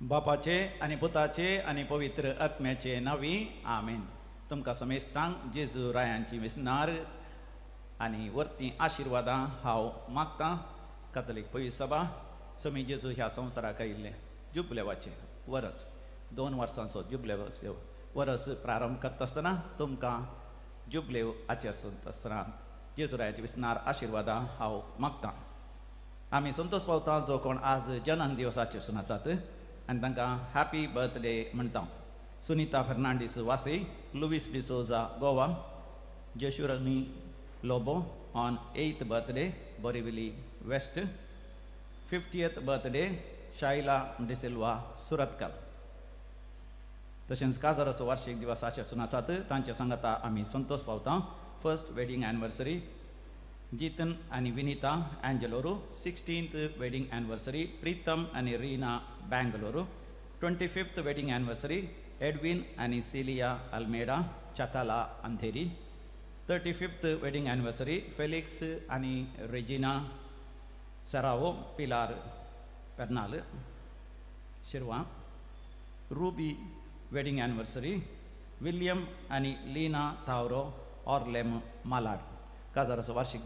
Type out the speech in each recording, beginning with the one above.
बापाचे आणि पुताचे आणि पवित्र आत्म्याचे नावी आमेन. तुमकां समेस्तांक जेजू रायांची विस्नार आणि वरती आशिर्वादां हांव मागतां. कातोलीक पवित्र सभा समी जेजू ह्या संवसाराक आयिल्ले जुबलेवाचे वरस 2 वर्सांचो जुबलेवाचो वरस प्रारंभ करता आसतना तुमकां जुबलेव आचरता आसतना जेजू रायाचे विस्नार आशिर्वादां हांव मागतां. आमी संतोश पावता जो कोण आज जन्म दिवस आचरसून आसात आनी तांकां हॅपी बर्थडे म्हणटा. सुनीता फर्नांडीस वासे, लुईस डिसोजा गोवा, जशुरनी Lobo on 8th birthday Borivali west, 50th birthday Shaila D'Silva Surathkal. तशेंच काजरसो वार्षिक दिवस आचरसून आसात तांचे सांगाता आमी संतोष पावता. फर्स्ट वेडिंग एनिवर्सरी जितन आणि Vinita Angelore, 16th wedding anniversary Pritam आणि Reena Bengaluru, 25th wedding anniversary Edwin आणि Celia Almeida Chakala Andheri, 35th wedding anniversary Felix आणि रेजिना सरावो Pilar Pernal Shirva, ruby wedding anniversary William आणि लीना तावरो ऑर्लेम मालाड. काजाराचो वार्षिक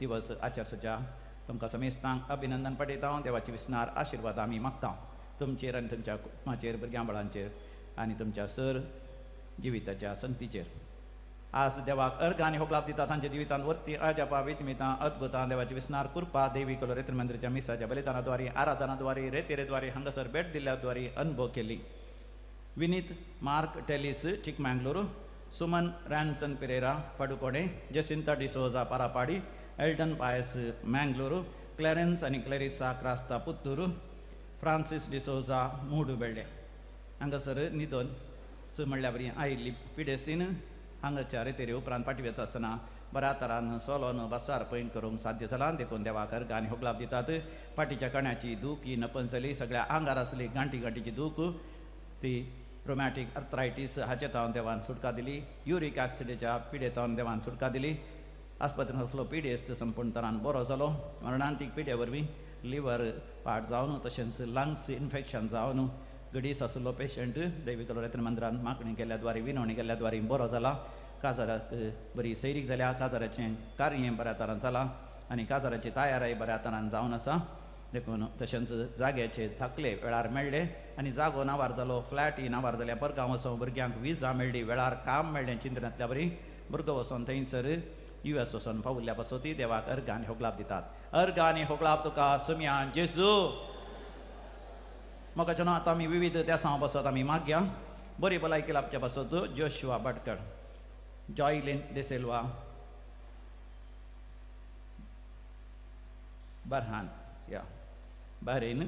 दिवस आचरसोच्या तुमकां समेस्तांक अभिनंदन पठयता. देवाची विस्नार आशिर्वाद आमी मागता तुमचेर आनी तुमच्या कुटुंबाचेर, भुरग्यां बाळांचेर आनी तुमच्या सर जिविताच्या संगतीचेर. आज देवाक अर्घ आनी होगलाप दिता तांच्या जिवितांत वर्ती अजापा वितमितां अद्भुतां देवाची विस्नार कृपा देवी कोलो रेत्र मंदिराच्या मिसाच्या बलिदानाद्वारे, आराधनाद्वारे, रेतेरेद्वारे हांगासर भेट दिल्ल्याद्वारे अनुभव केली. विनीत मार्क टेलिस चिकमंगळूरू, सुमन रॅन्सन पिरेरा पडुकोडे, जसिंता डिसोजा पारापाडी, एल्टन पायस मंगळूरू, क्लॅरेन्स आणि क्लॅरिसा क्रास्ता पुत्तूरू, फ्रांसिस डिसोजा मूडू बेल्डे. हांगासर निधन म्हणल्या बरी आयिल्ली पिडेस्तीन हांगाच्या रेतेरे उपरांत पाटी वता आसतना बऱ्या तरान सोलोन बसार पैन करूंक साध्य जालां. देखून देवाक अर्घ आनी होगलाप दितात. पाटीच्या कण्याची दूख ही नपंसली, सगळ्या आंगार आसली गांठीची दूख, ती रोमॅटिक अर्थरायटीस हाचे तावन देवान सुटका दिली. युरीक ॲसिडीच्या पिडे तावन देवान सुटका दिली. आस्पत्रेंत असलो पिडेस्त संपूर्ण तरान बरो जालो. मरणांतीक पिडे वरवीं लिवर पाड जावन तशेंच लंग्स इन्फेक्शन जावन गडीस आसलो पेशंट दैवीक रेत्र मंदिरान मागणी केल्ल्याद्वारे, विनवणी केल्ल्याद्वारे बरो जाला. काजाराक बरी सैरीक जाल्या. काजाराचें कार्य बऱ्या तरान जालां आनी काजाराची तयाराय बऱ्या तरान जावन आसा. देखून तशेंच जाग्याचे थाकले वेळार मेळ्ळे आनी जागो नावार जालो. फ्लॅट ही नावार जाल्या. परगांव वचून भुरग्यांक विजा मेळ्ळी. वेळार काम मेळ्ळें चिंतनांतल्या बरी. भुरगो वचोन थंयसर US वचोन पावल्ल्या पासोती देवाक अर्घ आनी होगलाप दितात. अर्घ आनी होगलाप तुका सुम्यान जेजू. म्हाका न्हू आतां आमी विविध देसां बसत आमी मागया. बरी भलायकी लाभच्या पासत जोशुआ भटकर, जॉयलिन डिसिल्वा बरहान या बहरेन.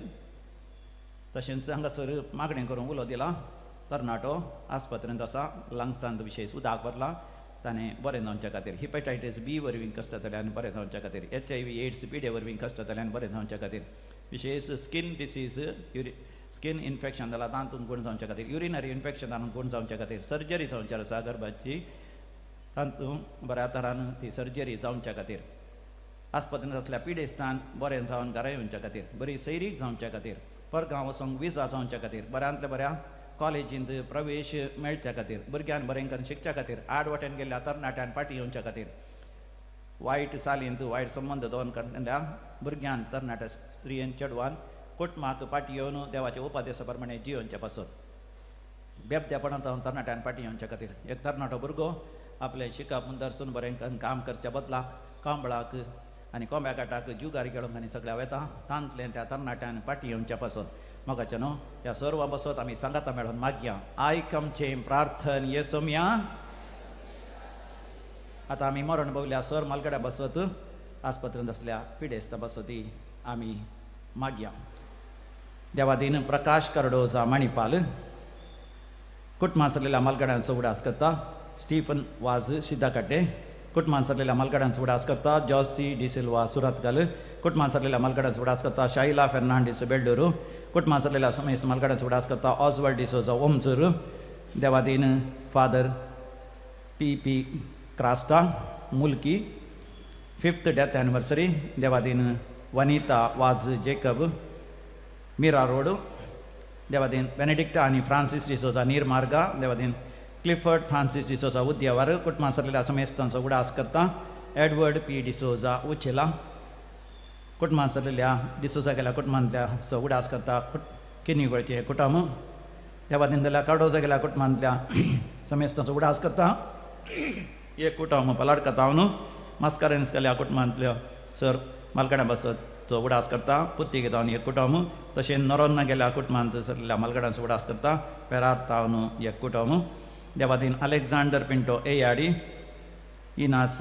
तशेंच हांगासर मागणें करूंक उलो दिला. तरणाटो आस्पत्रेंत आसा. लंग्सांत विशय उदक भरला. ताणें बरें जावच्या खातीर, हिपेटायटीस B वरवीं कश्ट जाल्यान बरें जावच्या खातीर, HIV AIDS पिडे वरवीं कश्ट जाल्यान बरें जावच्या खातीर, विशेष स्कीन डिसीज स्कीन इन्फेक्शन जालां तातूंत गूण जावच्या खातीर, युरिनरी इन्फेक्शनान गूण जावच्या खातीर सर्जरी जावची आसा गर्भाची, तातूंत बऱ्या तरान ती सर्जरी जावच्या खातीर, आस्पत्रेंत आसल्या पिडेस्तान बरें जावन घरा येवच्या खातीर, बरी सैरीक जावच्या खातीर, परगांव वचोंक विजा जावच्या खातीर, बऱ्यांतल्या बऱ्या कॉलेजींत प्रवेश मेळच्या खातीर, भुरग्यांक बरें करून शिकच्या खातीर, आडवट्यान गेल्ल्या तरणाट्यान फाटीं येवच्या खातीर, वायट चालींत वायट संबंद दवन केल्ल्या भुरग्यान तरणाट्या स्त्रियेन चेडवान कुटुंबाक फाटीं येवन देवाच्या उपादेशा प्रमाणे जियोवच्या पासत, बेबद्यापणांत तरणाट्यान फाटीं येवच्या खातीर. एक तरणाटो भुरगो आपलें शिकप मुंदरसून बरें करून काम करच्या बदलाक कांबळाक आनी कोंब्या काटाक जुगार खेळोंक आनी सगळ्या वेता तांतलें त्या तरणाट्यान फाटीं येवच्या पासत. म्हाका न्हू ह्या सर्व बसत आमी सांगाता मेळोन मागया. आयकमचें प्रार्थन येसोम्या. आतां आमी मरण भोवल्या सर मालगड्या बसत आस्पत्रेंत असल्या पिडेस्त बसती आमी मागया. देवादीन प्रकाश करडोजा मणिपाल, कुटुंबां सरलेल्या मालगड्यांचो उडास करता. स्टीफन वाज सिद्धाकड्डे, कुटुंबां सरलेल्या मालगड्यांचो उडास करता. जॉसी डिसिल्वा सुरतकल, कुटुंबां सरलेल्या मालगड्यांचो उडास करता. शायला फेर्नांडीस बेल्डूरू, कुटुंबां सरलेल्या समेस्त मालगड्यांचो उडास करता. ऑजवर्ड डिसोजा ओमचूर, देवादीन father PP Crasta Mulki, 5th death anniversary देवादीन Vanita Vas Jacob Mira road, देवादीन बेनेडिक्ट आणि फ्रांसिस डिसोजा नीरमार्गा देवादीन क्लिफर्ड फ्रांसिस डिसोजा उद्यावर कुटुंबा सरलेल्या समेस्तांचो उडास करता एडवर्ड पी डिसोजा उचेला कुटुंबा सरलेल्या डिसोजा गेल्या कुटुंबांतल्या उडास करता किनीगोळचे हे कुटुंब देवादीन जाल्यार कार्डोजा गेल्या कुटुंबांतल्या समेस्तांचो उडास करता एक कुटुंब पलाडकतावन मास्कारेन्स गेल्या कुटुंबांतल्या सर मालगड्या बसतचो उडास करता पुत्ती घेतावन एक कुटुंब तशें नरोन्ना गेल्या कुटुंबांत सरलेल्या मालगड्यांचो उडास करता पेरार तावन एक कुटुंब देवादीन अलेक्झांडर पिंटो एयाडी इनास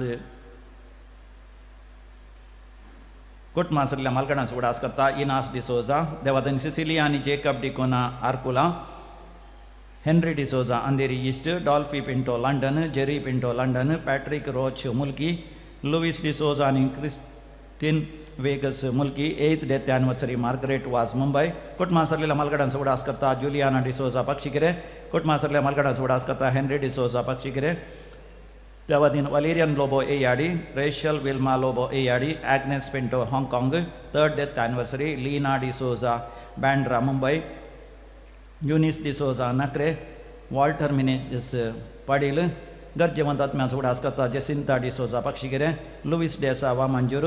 कुटुंबा सरलेल्या मालगड्यांचो उडास करता इनास डिसोजा देवादीन सिसिलिया आनी जेकब डिकोना Arkula Henry D'Souza Andheri east Dolphy Pinto London Jerry Pinto London Patrick Roche Mulki Louis D'Souza आनी क्रिस्टीन वेगस मुल्की 8th डेथ एनिवर्सरी मार्गरेट वाज मुंबई कुटुंबा सरलेल्या मालगड्यांचो उडास करता जुलियाना डिसोजा पक्षिगिरे कुटुंबा सरलेल्या मालगड्यांचो उडास करता हेनरी डिसोजा पक्षिगिरे देवादीन Valerian Lobo Eyyadi Rachel Wilma Lobo Eyyadi Agnes Pinto हाँगकाँग 3rd death anniversary Leena D'Souza Bandra Mumbai Eunice D'Souza Nakre Walter Menezes Padil गरजेवंत आत्म्याचो उडास करता Jacinta D'Souza Pakshikere Louis D'Sa Vamanjoor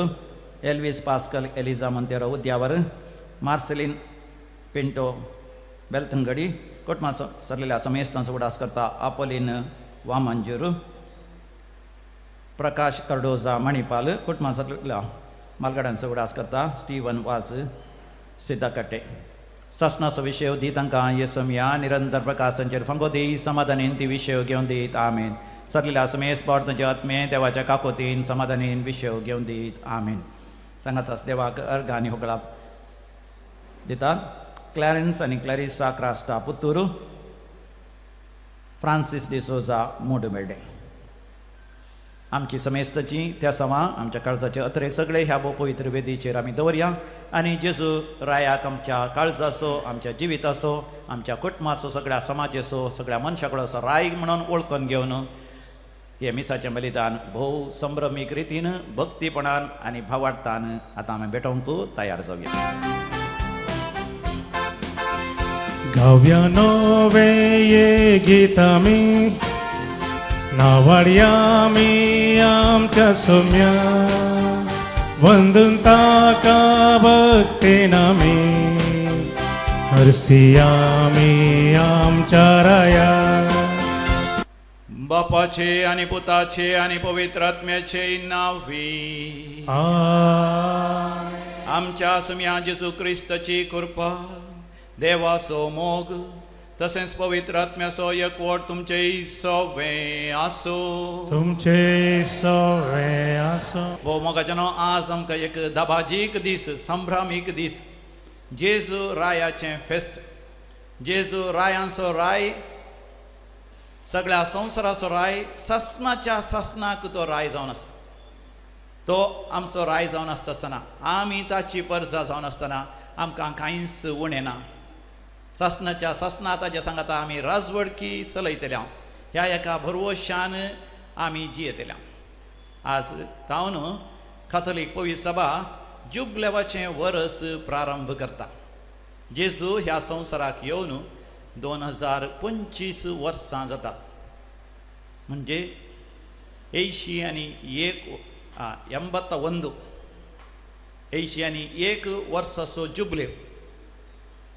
Elvis Pascal Eliza Monteiro Udyavar Marceline Pinto Belthangady कुटुंबा सरलेल्या समेस्तांचो उडास करता अपोलिन वामांजूर प्रकाश कर्डोजा मणिपाल कुटुंबा सरलेल्या मालगड्यांचो उडास करता स्टीवन वाज सिद्धकट्टे ससनाचो विशय दी तांकां येसमिया निरंतर प्रकाश तांचेर फंगो दी समाधानीन ती विशय घेवन दीत आमेन सरलेल्या समेस पावट तांचे आत्मे देवाच्या काकोतीन समाधानीन विशय घेवन दीत आमेन सांगातास देवाक अर्घ आनी होगळा दितात क्लॅरेन्स आनी क्लॅरिसा क्रास्टा पुत्तूर फ्रांसिस डिसोजा मोडमेडे आमची समेस्ताची त्या सवा आमच्या काळजाचे अत्रेक सगळे ह्या पवित्र वेदीचेर आमी दवरया आनी जेजू रायाक आमच्या काळजाचो आमच्या जिविताचो आमच्या कुटुंबाचो सगळ्या समाजाचो सगळ्या मनशाकडो असो राय म्हणून वळखून घेवन हे मिसाचें बलिदान भोव संभ्रमीक रितीन भक्तीपणान आनी भावार्थान आतां आमी भेटोवंक तयार जावया गावया नवे ये गीत आमी नावाडया आमी आमच्या सोम्या वंदून ताका भक्तीन आमी हरसिया आमी आमच्या राया बापाचे आनी पुताचे आनी पवित्र आत्म्याचे नावी आमच्या सुम्या जेजू क्रिस्ताची कृपा देवाचो मोग तसेच पवित्र आत्म्याचो एकवट तुमचे सवे आसो तुमचे सवे आसो वो मोगाच्यानो आज आमकां एक दबाजीक दीस संभ्रामीक दीस जेजू रायाचें फेस्त जेजू रायांचो राय सगळ्या संवसाराचो राय ससनाच्या ससनाक तो राय जावन आसा तो आमचो राय जावन आसतना आमी ताची परजा जावन आसतना आमकां कांयच उणें ना ससनाच्या ससना ताचे सांगाता आमी राजवडकी चलयतल्या ह्या एका भरवशान आमी जियेतल्या आज तावन कॅथोलीक पवित्र सभा जुबलेवाचें वर्स प्रारंभ करता जेजू ह्या संवसाराक येवन 2025 वर्सां जाता म्हणजे 81 वर्साचो जुबले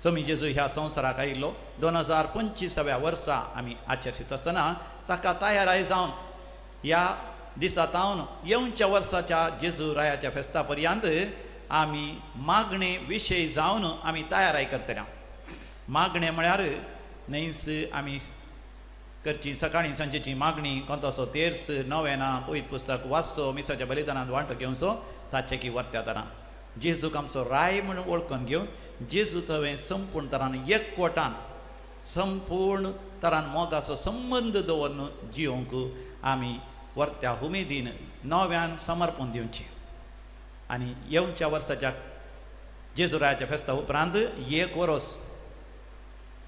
समी जेजू ह्या संवसाराक आयिल्लो 2025व्या वर्सा आमी आचरशीत आसतना ताका तयाराय जावन ह्या दिसा तावन येवच्या वर्साच्या जेजू रायाच्या फेस्ता पर्यंत आमी मागणे विशय जावन आमी तयाराय करतल्या मागणे म्हळ्यार न्हयच आमी करची सकाळी सांजेची मागणी कोणतासो तेर्स नवेना पवित्र पुस्तक वाचचो मिसाच्या बलिदानांत वांटो घेवचो ताचे की वर्त्यातना जेजूक आमचो राय म्हणून वळखून घेवन जेजू थंय संपूर्ण तरान एकवटान संपूर्ण तरान मोगाचो संबंद दवरून जियोंक आमी वर्त्या उमेदीन नव्यान समर्पण दिवचें आनी येवच्या वर्साच्या जेजू रायाच्या फेस्ता उपरांत 1 वर्स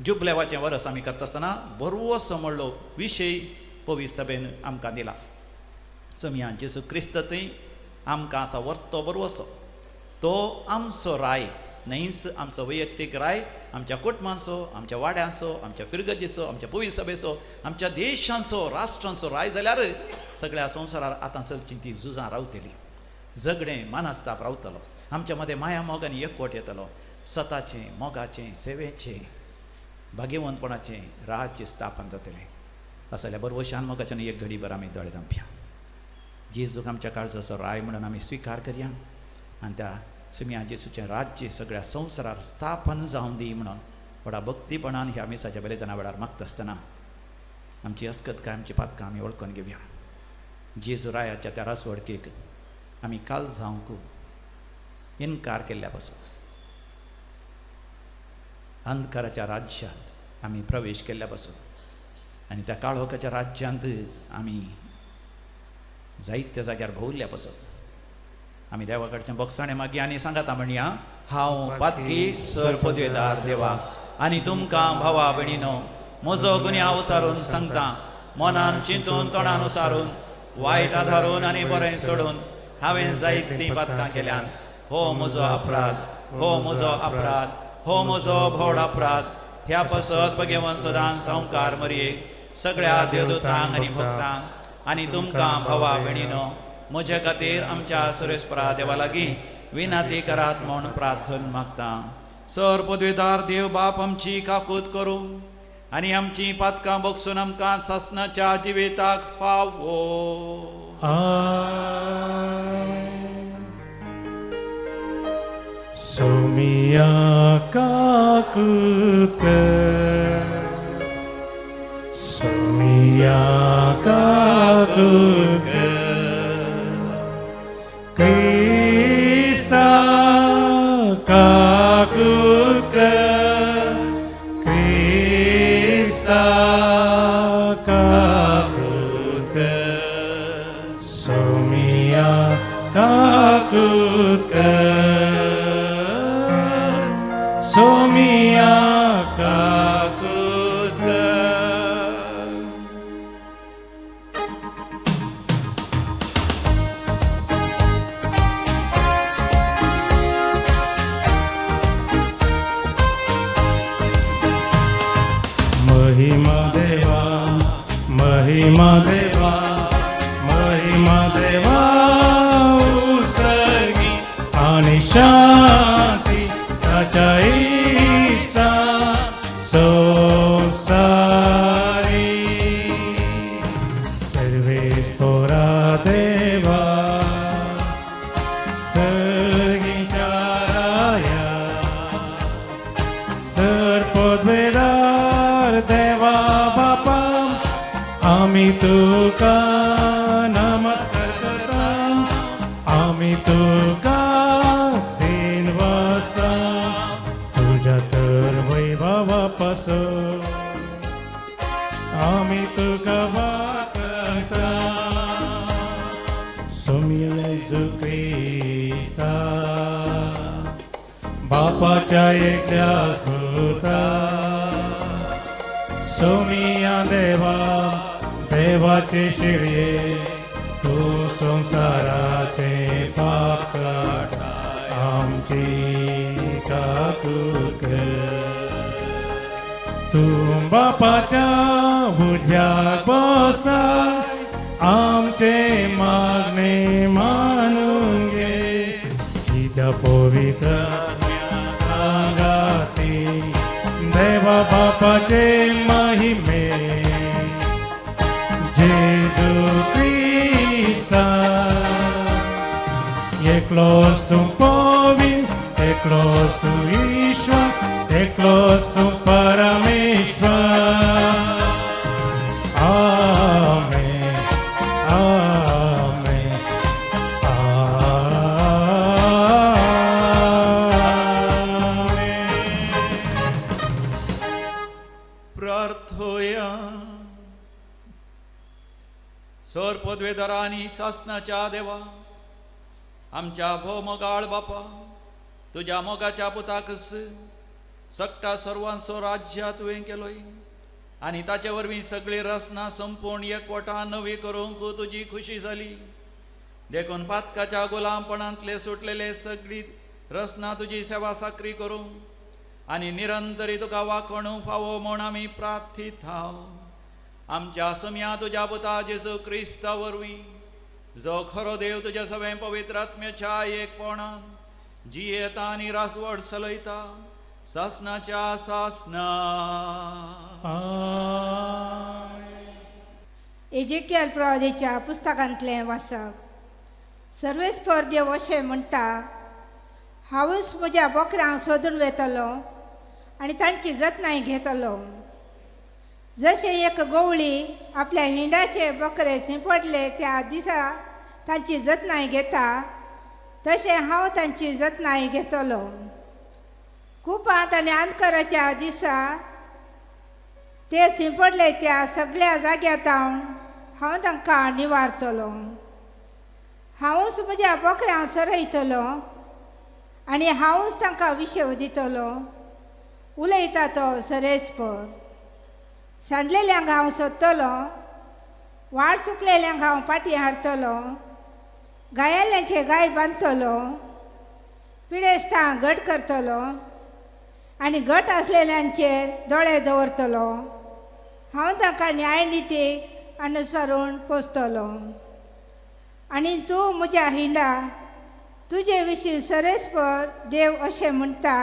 जुबलेवाचें वर्स आमी करता आसतना बरोसो म्हणलो विशय पवित्र सभेन आमकां दिला समिया जेजू क्रिस्त थंय आमकां आसा वर्तो बरोसो तो आमचो राय न्हयच आमचो वैयक्तीक राय आमच्या कुटुंबांचो, आमच्या वाड्यांचो, आमच्या फिरगतीचो, आमच्या पुवी सभेचो, आमच्या देशांचो, राष्ट्रांचो राय जाल्यार सगळ्या संवसारार आतां चलची ती झुजां रावतली. झगडें मानास्ताप रावतलो. आमच्या मदें माया मोग आनी एकवट येतलो. स्वताचें मोगाचें सेवेचें भाग्यवंतपणाचें राज्य स्थापन जातलें. असो जाल्यार बरवशान मोगाच्यान एक घडीभर आमी दोळे धांपया. जेजूक आमच्या काळजो असो राय म्हणून आमी स्विकार करया आनी त्या सुम्या जेजूचें राज्य सगळ्या संवसारार स्थापन जावं दी म्हणून व्हडा भक्तीपणान ह्या मिसाच्या बलिदाना वेळार मागता आसतना आमची अस्कतकाय आमची पातकां आमी वळखून घेवया. जेजू रायाच्या त्या रासवडकेक आमी काल जावंक इन्कार केल्ल्या पासून अंधकाराच्या राज्यांत आमी प्रवेश केल्ल्या पासून आनी त्या काळोखाच्या राज्यांत आमी जायत्या जाग्यार भोंवल्ल्या पासून आमी देवा कडच्यान बोगसाणें मागया आनी सांगाता म्हणया, हांव पातकी सर पदवेदार देवा आनी तुमकां भावा भयणीनो म्हजो गुन्यांव उसारून सांगता. मनान चिंतून तोंडान उसारून वायट आधारून आनी बरें सोडून हांवें जायतीं पातकां केल्यान. हो म्हजो अपराध, हो म्हजो अपराध, हो म्हजो भोवड अपराध. ह्या पासत भगवंत सदांच संवकार मरये सगळ्या देवदूतांक आनी भक्तांक आनी तुमकां भावा भयणीनो म्हजे खातीर आमच्या सुरेस्परा देवा लागीं विनाती करात म्हूण प्रार्थन मागता. सर पदवेदार देव बाप आमची काकूत करूं आनी आमची पातकां बोगसून आमकां सासणाच्या जिविताक फावो. सोमिया काकूत कर, सोमिया काकूत कर, क्रिस्ता काकूत कर, क्रिस्ता काकूत कर, सोमिया काकूत कर, सोमिया काकूत कर. महिमा देवा, महिमा देवा, महिमा देवा उसर्गी आणि शांती ताच्या इष्टा संसारी. सर्वेस्परा देवा सर्गीच्या राया, सरपदवेदार देवा बापा आमी तुका नमस्कार करता. आमी तुका तीन वाजता तुझ्या तर वैभवा पासून आमी तुका वाकता. सोम्या येशू क्रिस्ता बापाच्या एकल्या सुता. सोमिया देवा देवाचे शिडये तू संसाराचे पाप काढा. आमची काकूत तू बापाच्या बुद्ध्याक बसा. आमचे मागणे मानून घे तिच्या पवित्र सांगाती. देवा बापाचे महिमे जेजू क्रिस्ता एकलोच तू पवित्र, एकलोच तू ईश्वर, एकलोच तू परमेश्वर. आमेन, आमेन, आमेन. प्रार्थोया. सर पदवेदारांनी सासणाच्या देवा आमच्या भोव मोगाळ बापा तुझ्या मोगाच्या पुताकस सक्ता सर्वांचो राज्य तुवें केलोय आनी ताचे वरवीं सगळी रचना संपूर्ण एकवटान नवी करूंक तुजी खुशी जाली. देखून पातकाच्या गुलामपणांतले सुटलेले सगळी रसना तुजी सेवा साकरी करूं आनी निरंतरी तुका वाखणू फावो म्हूण आमी प्रार्थीत हांव आमच्या समिया तुज्या पुता जेजू क्रिस्ता वरवीं जो खरो देव तुज्या सगळे पवित्र आत्म्याच्या एकपणान जियेता आनी रासवड चलयता सासनाच्या सासना. एजेकियल प्रवादीच्या पुस्तकांतलें वाचप. सर्वेस्पर देव अशें म्हणटा, हांवूच म्हज्या बकऱ्यांक सोदून वेतलो आनी तांची जतनाय घेतलो. जशें एक गवळी आपल्या हिंडाचे बकरे शिंपडले त्या दिसा तांची जतनाय घेता, तशें हांव तांची जतनाय घेतलो. कुपांत आनी अंतकराच्या दिसा ते शिंपडले त्या सगळ्या जाग्यात हांव तांकां निवारतलो. हांवूच म्हज्या बकऱ्यांक सरयतलो आनी हांवूच तांकां विशेव दितलो, उलयता तो सरेस्पर. सांडलेल्यांक हांव सोदतलो, वाड सुकलेल्यांक हांव पाटी हाडटलो, गायल्ल्यांचे गाय बांदतलो, पिडेस्तांक घट करतलो आनी घट आसलेल्यांचेर दोळे दवरतलो. हांव तांकां न्यायनितीक अनुसरून पोसतलो. आनी तूं म्हज्या हिंडा, तुजे विशीं सरेस्पर देव अशें म्हणटा,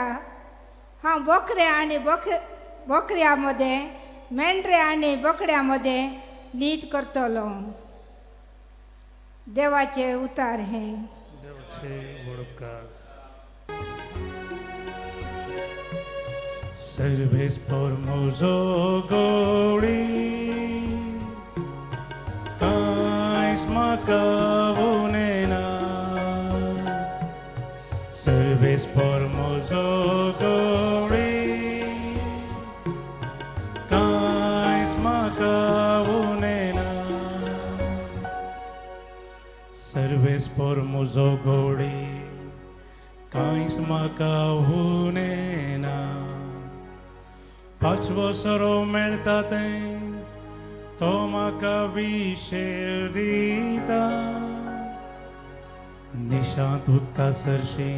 हांव बोकरे आनी बोकड्या मदें, मेंढरे आनी बोकड्या मदें नीत करतलो. देवाचे उतार हें. Servéspor mozogori, kais makavonena. Servéspor mozogori, kais makavonena. Servéspor mozogori, kais makavonena. पाचवो सरो मेळटा तें तो म्हाका विशेव दिता. निशांत उदका सरशी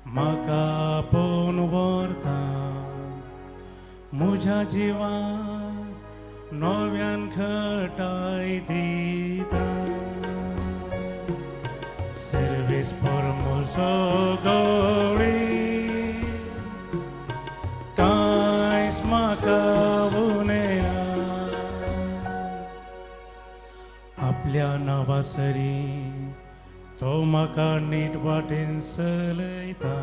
म्हाका आपोवन व्हरता. म्हज्या जिवाक नव्यान खटाय दिता. सर्वेस्पर म्हजो गवळी, आपल्या नावासरी तो म्हाका नीट वाटेन चलयता.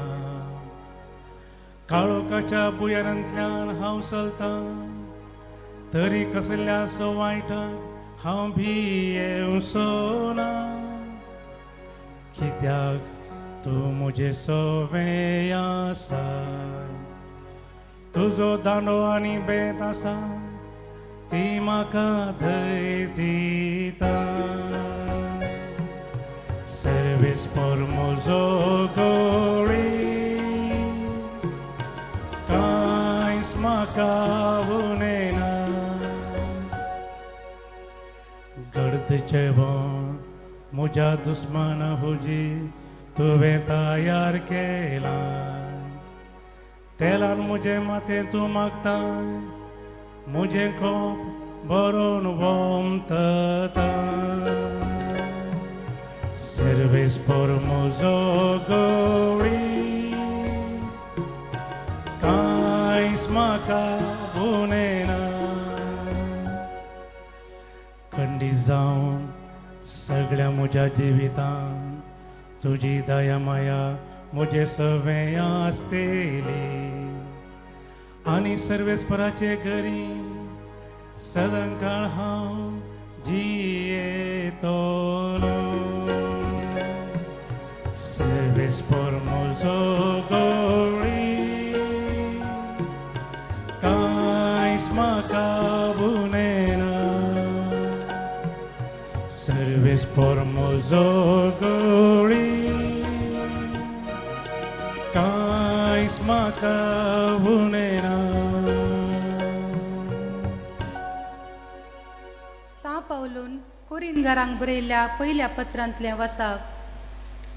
काळोखाच्या बुयरांतल्यान हांव चलता, तरी कसल्या वायटाक हांव भियेवचो ना. कित्याक तूं म्हजें सवें आसा. तुजो दांडो आनी बेत आसा ती म्हाका धैर्य दिता. सर्वेस्पर म्हजो गवळी, कांयच म्हाका उणेना. गर्द जेवण म्हज्या दुस्माना हुजी तुवें तयार केला. तेलान म्हजें माथें तूं मागताय, म्हजें खोप भरून वोमतता. सर्वेस्पर म्हजो गवळी, कांयच म्हाका उणेना. खंडी जावन सगळ्या म्हज्या जिवितांत तुजी दया माया म्हजे सवें आसतेली. आनी सर्वेस्पराचे घरी सदांकाळ हांव जियेतलो. सर्वेस्पर म्हजो गवळी, कांयच म्हाका उणेना. सर्वेस्पर म्हजो गवळी, कांयच म्हाका उणेना. पावलून कुरिंदरांक बरयल्ल्या पयल्या पत्रांतलें वाचप.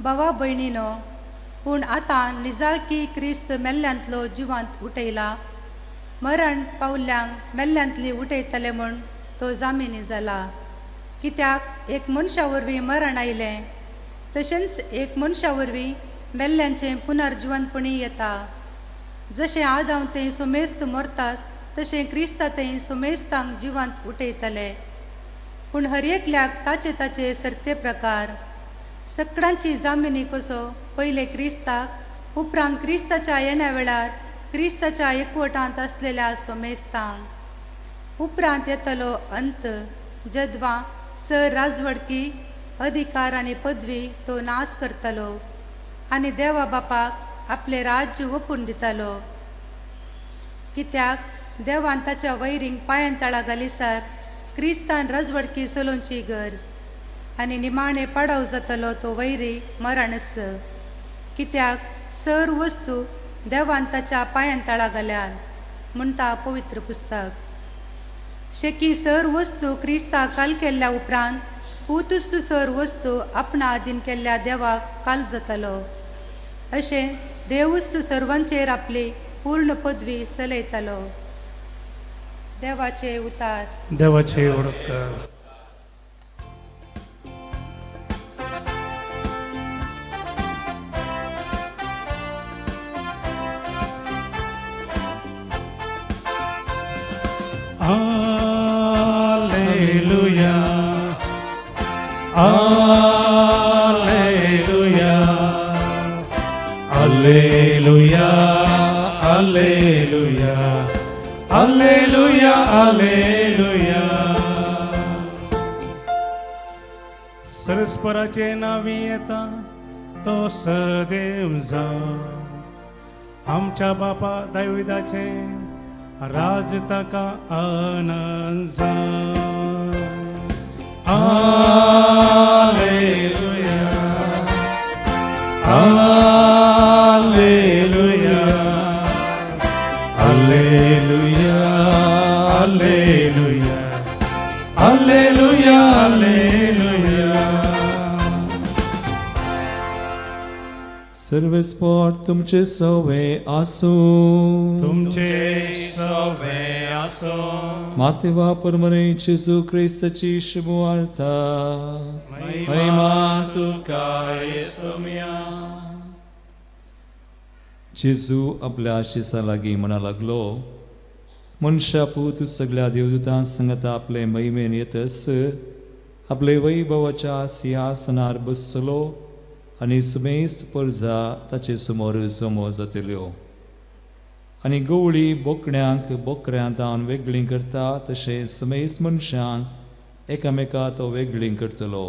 भावा भयणीनो, पूण आतां निजाकी क्रिस्त मेल्ल्यांतलो जिवांत उठयला, मरण पावल्ल्यांक मेल्ल्यांतली उठयतले म्हूण तो जामिनी जाला. कित्याक एक मनशा वरवीं मरण आयलें, तशेंच एक मनशा वरवीं मेल्ल्यांचें पुनर्जिवनपणी येता. जशें आदाम तें सुमेस्त मरतात, तशें क्रिस्ता तें सुमेस्तांक जिवांत उठयतले. पूण हर एकल्याक ताचे ताचे सर्ते प्रकार. सगळ्यांची जामिनी कसो पयले क्रिस्ताक, उपरांत क्रिस्ताच्या येण्या वेळार क्रिस्ताच्या एकवटांत आसलेल्या सोमेस्तांक. उपरांत येतलो अंत, जद्वां सर राजवडकी, अधिकार आनी पदवी तो नाश करतलो आनी देवा बापाक आपले राज्य ओपून दितलो. कित्याक देवान ताच्या वैरींक पांयां तळा घालिसार क्रिस्तान राजवडकी चलोवची गरज, आनी निमाणे पाडाव जातलो तो वैरी मरणस. कित्याक सर वस्तू देवान ताच्या पांयां तळा घाल्यात म्हणटा पवित्र पुस्तक. शेकी सर वस्तू क्रिस्ताक काल केल्ल्या उपरांत पुतुस्त सर वस्तू आपणा आदीन केल्ल्या देवाक काल जातलो. अशें देवूच सर्वांचेर आपली पूर्ण पदवी चलयतलो. देवाचे उतार. देवाचे ओळखकार. Alleluia, Alleluia, Alleluia, Alleluia, Alleluia, Alleluia. सरस्पराचे नावी येता तो सदैव जावं. आमच्या बापा दाविदाचे राज ताका आनंद जावं. Alleluia, Alleluia, Alleluia, Alleluia, Alleluia, Alleluia. सर्व स्पॉट तुमचे सवे आसो. तुमचे सवे आसो. मातेवा परमरे जेजू क्रिस्ताची शुभवार्ता. महिमा तुका येसुमिया. जेजू आपल्या आशिसा लागीं म्हणा लागलो, मनशा पूत सगळ्या देवदूतां संगत आपले महिमेन येतस आपले वैभवाच्या सिंहासनार बसतलो आनी सुमेस्त परजा ताचे समोर जमो जातल्यो. आनी गवळी बोकड्यांक बोकऱ्यां दावन वेगळीं करता तशें सुमेस्त मनशांक एकामेका तो वेगळीं करतलो.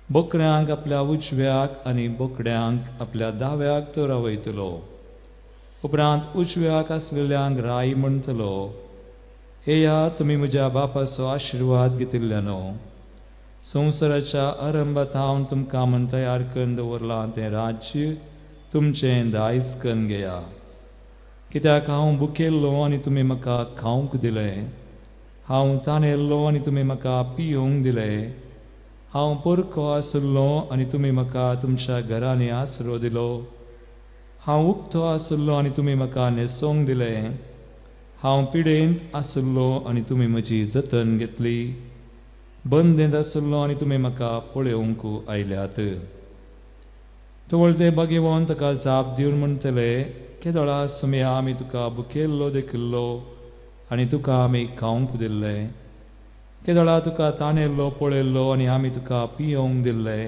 बोकऱ्यांक आपल्या उजव्याक आनी बोकड्यांक आपल्या दाव्याक तो रावयतलो. उपरांत उजव्याक आसलेल्यांक राय म्हणटलो, येया तुमी म्हज्या बापाचो आशिर्वाद घेतिल्ल्यानो. संवसाराच्या आरंभात हांव तुमकां म्हण तयार करून दवरलां तें राज्य तुमचें दायज करून घेया. कित्याक हांव भुकेल्लो आनी तुमी म्हाका खावंक दिलें, हांव ताणेल्लो आनी तुमी म्हाका पियोंक दिलें, हांव परको आसुल्लो आनी तुमी म्हाका तुमच्या घरांनी आसरो दिलो, हांव उक्तो आसुल्लो आनी तुमी म्हाका न्हेसोवंक दिलें, हांव पिडेंत आसुल्लो आनी तुमी म्हजी जतन घेतली, बंदेंत आसुल्लो आनी तुमी म्हाका पळोवंक आयल्यात. तवळ ते बागेवोन ताका जाप दिवन म्हणटले, केदोळा सुमया आमी तुका भुकेल्लो देखिल्लो आनी तुका आमी खावंक दिल्ले. केदोळा तुका ताणेल्लो पळयल्लो आनी आमी तुका पियोवंक दिल्ले.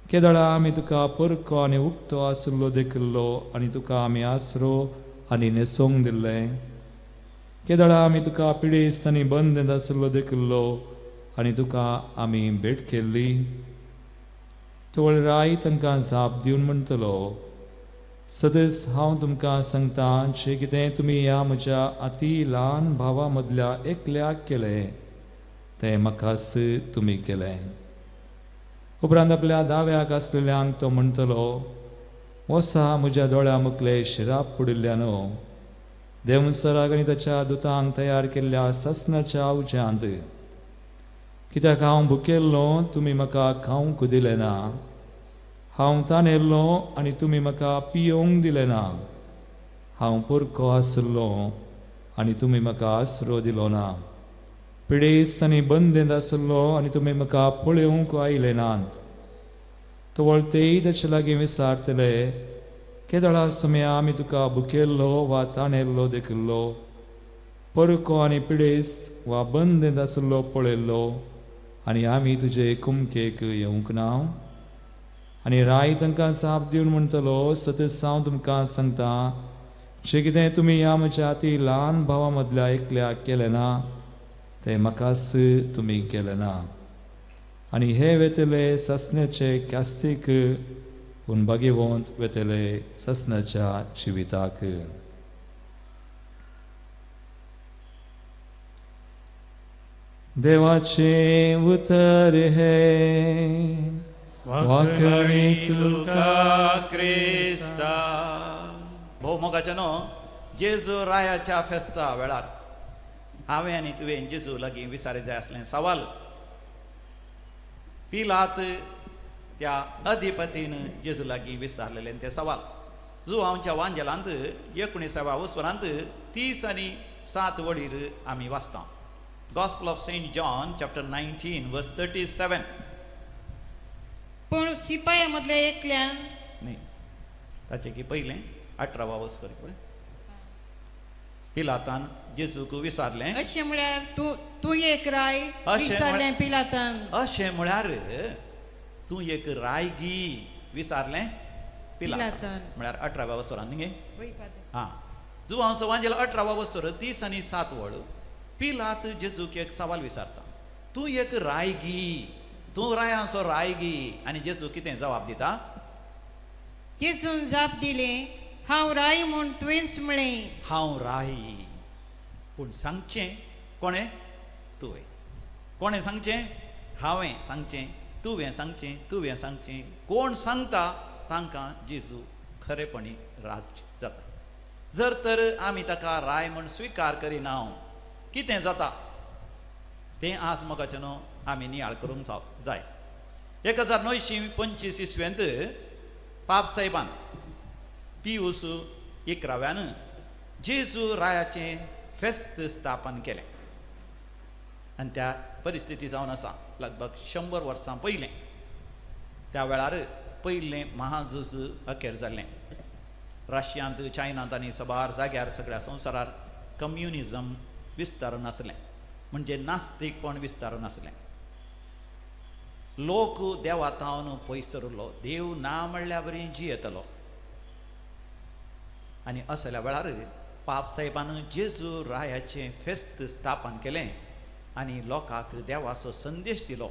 केदोळा आमी तुका परको आनी उक्तो आसुल्लो देखिल्लो आनी तुका आमी आसरो आनी न्हेसोवंक दिल्ले. केदोळा आमी तुका पिडेस्त आनी बंदेंत आसुल्लो देखिल्लो आनी तुका आमी भेट केल्ली. तवळ राय तांकां जाप दिवन म्हणटलो, सदस हांव तुमकां सांगता, जें कितें तुमी ह्या म्हज्या अती ल्हान भावा मदल्या एकल्याक केलें तें म्हाकाच तुमी केलें. उपरांत आपल्या दाव्याक आसलेल्यांक तो म्हणटलो, वसा म्हज्या दोळ्या मुखले शिराप पडिल्ल्यानो. देवसराक आनी ताच्या दुतांक तयार केल्ल्या ससनाच्या उज्यांत. कित्याक हांव भुकेल्लो तुमी म्हाका खावंक दिलें ना, हांव तानेल्लो आनी तुमी म्हाका पियोंक दिलें ना, हांव पुरको आसलो आनी तुमी म्हाका आसरो दिलो ना, पिडेस्त आनी बंदेंत आसलो आनी तुमी म्हाका पळोवंक आयले नात. तो वळतेय ताचे लागीं विचारतले, केदळा समय आमी तुका भुकेल्लो वा ताणेल्लो देखिल्लो, परको आनी पिडेस्त वा बंदेंत आसलो पळयल्लो आनी आमी तुजे कुमकेक येवंक ना? आनी राय तांकां जाप दिवन म्हणटलो, सतत हांव तुमकां सांगता, जें कितें तुमी ह्या म्हज्या अती ल्हान भावा मदल्या एकल्याक केलें ना, तें म्हाकाच तुमी केलें ना. आनी हे वेतले ससण्याचे कास्तीक, पूण भाग्यवंत वेतले ससण्याच्या जिविताक. देवाचे उतर हे वाकडी तुका क्रिस्ता. भोव मोगाचे न्हू, जेजू रायाच्या फेस्ता वेळार हांवें आनी तुवें जेजू लागीं विचारी जाय आसलें सवाल. पिलात त्या अधिपतीन जेजू लागीं विचारलेलें तें सवाल. जो आमच्या वांजेलांत 19व्या वसवरांत 30 आनी 7 वडीर आमी वाचता. Gospel of St. John, chapter 19, verse 37. पूण शिपाया मदल्या एकल्यान न्ही, ताचे की पयलें 18वा वस करी पळय. पिलातान जेजूक विचारलें, अशें म्हळ्यार तूं एक राय अशें विचारलें पिलातान. अशें म्हळ्यार तूं एक रायगी विचारलें पिलातान. पिलातान. म्हळ्यार 18व्या वसरांत न्ही. हां, जुवांसो वांजेला 18वा वसर 30 आनी 7 वड. पिलात जेजूक एक सवाल विचारता, तूं एक रायगी, तूं रायांचो रायगी. आनी जेजू कितें जवाब दिता? जेजून जाप दिलें, हांव राय म्हूण तुवेंच म्हळें. हांव राय, पूण सांगचें कोणें? तुवें. कोणें सांगचें? हांवें सांगचें, तुवें सांगचें, तुवें सांगचें. कोण सांगता तांकां जेजू खरेपणी राज जाता. जर तर आमी ताका राय म्हूण स्विकार करिना, कितें जाता तें आज मोगाचें न्हू आमी नियाळ करूंक जाय. 1925 इसव्यांत पाप साहेबान पियूस 11व्यान जेजू रायाचें फेस्त स्थापन केलें. आनी त्या परिस्थिती जावन आसा लगभग 100 वर्सां पयलें. त्या वेळार पयलें महाझूज अखेर जाल्लें. रशियांत, चायनांत आनी सबार जाग्यार सगळ्या संवसारार कम्युनिजम विस्तारून आसलें, म्हणजे नास्तीकपण विस्तारून आसलें. लोक देवातावन पयस सरलो, देव ना म्हणल्या बरी जियेतलो. आनी असल्या वेळार पाप साहेबान जेजू रायाचें फेस्त स्थापन केलें आनी लोकांक देवाचो संदेश दिलो.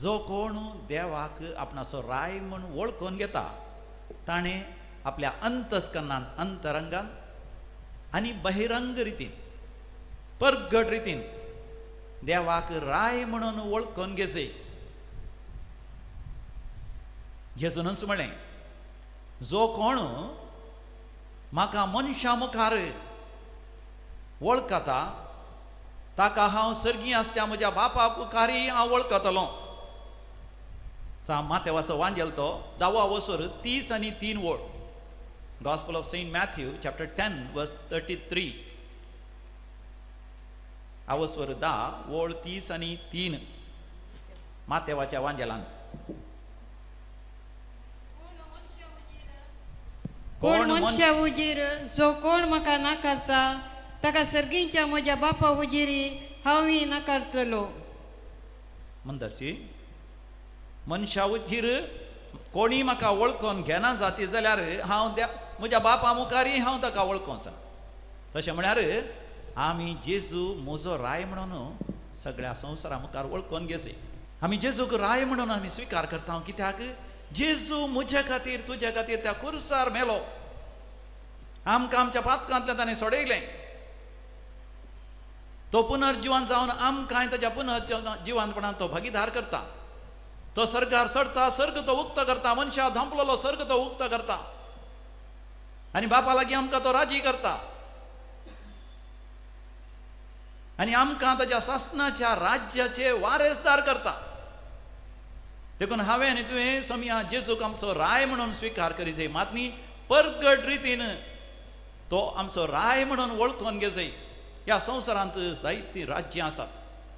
जो कोण देवाक आपणाचो राय म्हूण वळखून घेता, ताणें आपल्या अंतस्करणान, अंतरंगान आनी बहिरंग रितीन, परगट रितीन देवाक राय म्हणून वळखून घेचे. जेजूनच म्हळें, जो कोण म्हाका मनशा मुखार वळखता ताका हांव सर्गी आसच्या म्हज्या बापा मुखारय हांव वळखतलो. मातेवाचो वांजेल तो 10वा वसर 30 आनी 3 वळ. Gospel of St. Matthew, chapter 10, verse 33. आवस्वर 10 वळ 30 आनी 3 मातेवाच्या वांजेलांत. कोण मनशा उजीर जो कोण म्हाका नाकारता ताका सर्गींच्या म्हज्या बापा उजिरी हांवय नाकारतलो. म्हणटशी मनशा उजीर कोणी म्हाका वळखून घेना जाती जाल्यार हांव म्हज्या बापा मुखारय हांव ताका वळखोंचा. तशें म्हळ्यार आमी जेजू म्हजो राय म्हणून सगळ्या संवसारा मुखार वळखून घेचे. आमी जेजूक राय म्हणून आमी स्विकार करता. कित्याक जेजू म्हजे खातीर, तुजे खातीर त्या कुर्सार मेलो. आमकां आमच्या पातकांतल्यान ताणें सोडयलें. तो पुनर्जिवन जावन आमकां ताच्या पुनर्जिवनपणान तो भागीदार करता. तो सर्गार चडता, सर्ग तो उक्त करता. मनशा धांपलेलो सर्ग तो उक्त करता आनी बापा लागीं आमकां तो राजी करता. आनी आमकां ताच्या शासनाच्या राज्याचे वारेसदार करता. देखून हांवें आनी तुवें सोमिया जेजूक आमचो राय म्हणून स्विकार करी जाय, मात न्ही परगट रितीन तो आमचो राय म्हणून वळखून घे जाय. ह्या संवसारांत जायतीं राज्यां आसात.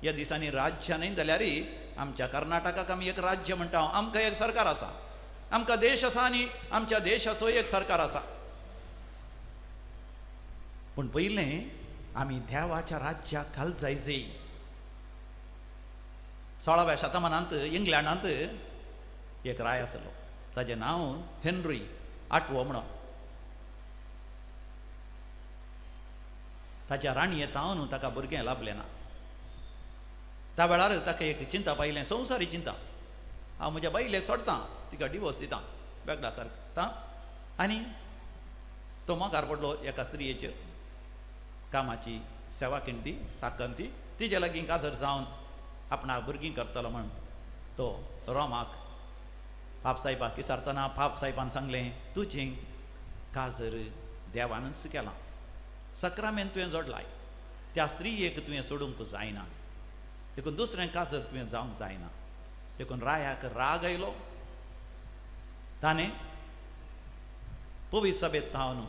ह्या दिसांनी राज्य न्ही जाल्यार आमच्या कर्नाटकाक आमी एक राज्य म्हणटा, आमकां एक सरकार आसा, आमकां देश आसा आनी आमच्या देशाचो एक सरकार आसा. पूण पयलें आमी देवाच्या राज्याक घाल जाय. 16व्या शतमानांत इंग्लंडांत एक राय आसलो, ताचें नांव हेनरी 8वो म्हणून. ताच्या राणये तावन ताका भुरगें लाभलें ना. त्या वेळार ताका एक चिंता पायलें, संवसारी चिंता. हांव म्हज्या बायलेक सोडटां, तिका डिवोर्स दितां, वेगळा सारता. आनी तो मोगार पडलो एका स्त्रियेचेर, कामाची सेवा केली ती, साकन ती, तिजे लागीं काजर जावन आपणाक भुरगीं करतलो म्हण तो रोमाक पाप साहेबाक विचारतना पाप साहेबान सांगलें, तुजें काजर देवानच केलां, सक्रामेंत तुवें जोडलाय, त्या स्त्रियेक तुवें सोडूंक जायना, देखून दुसरें काजर तुवें जावंक जायना. देखून रायाक राग आयलो. ताणें पवित्र सभेत थावन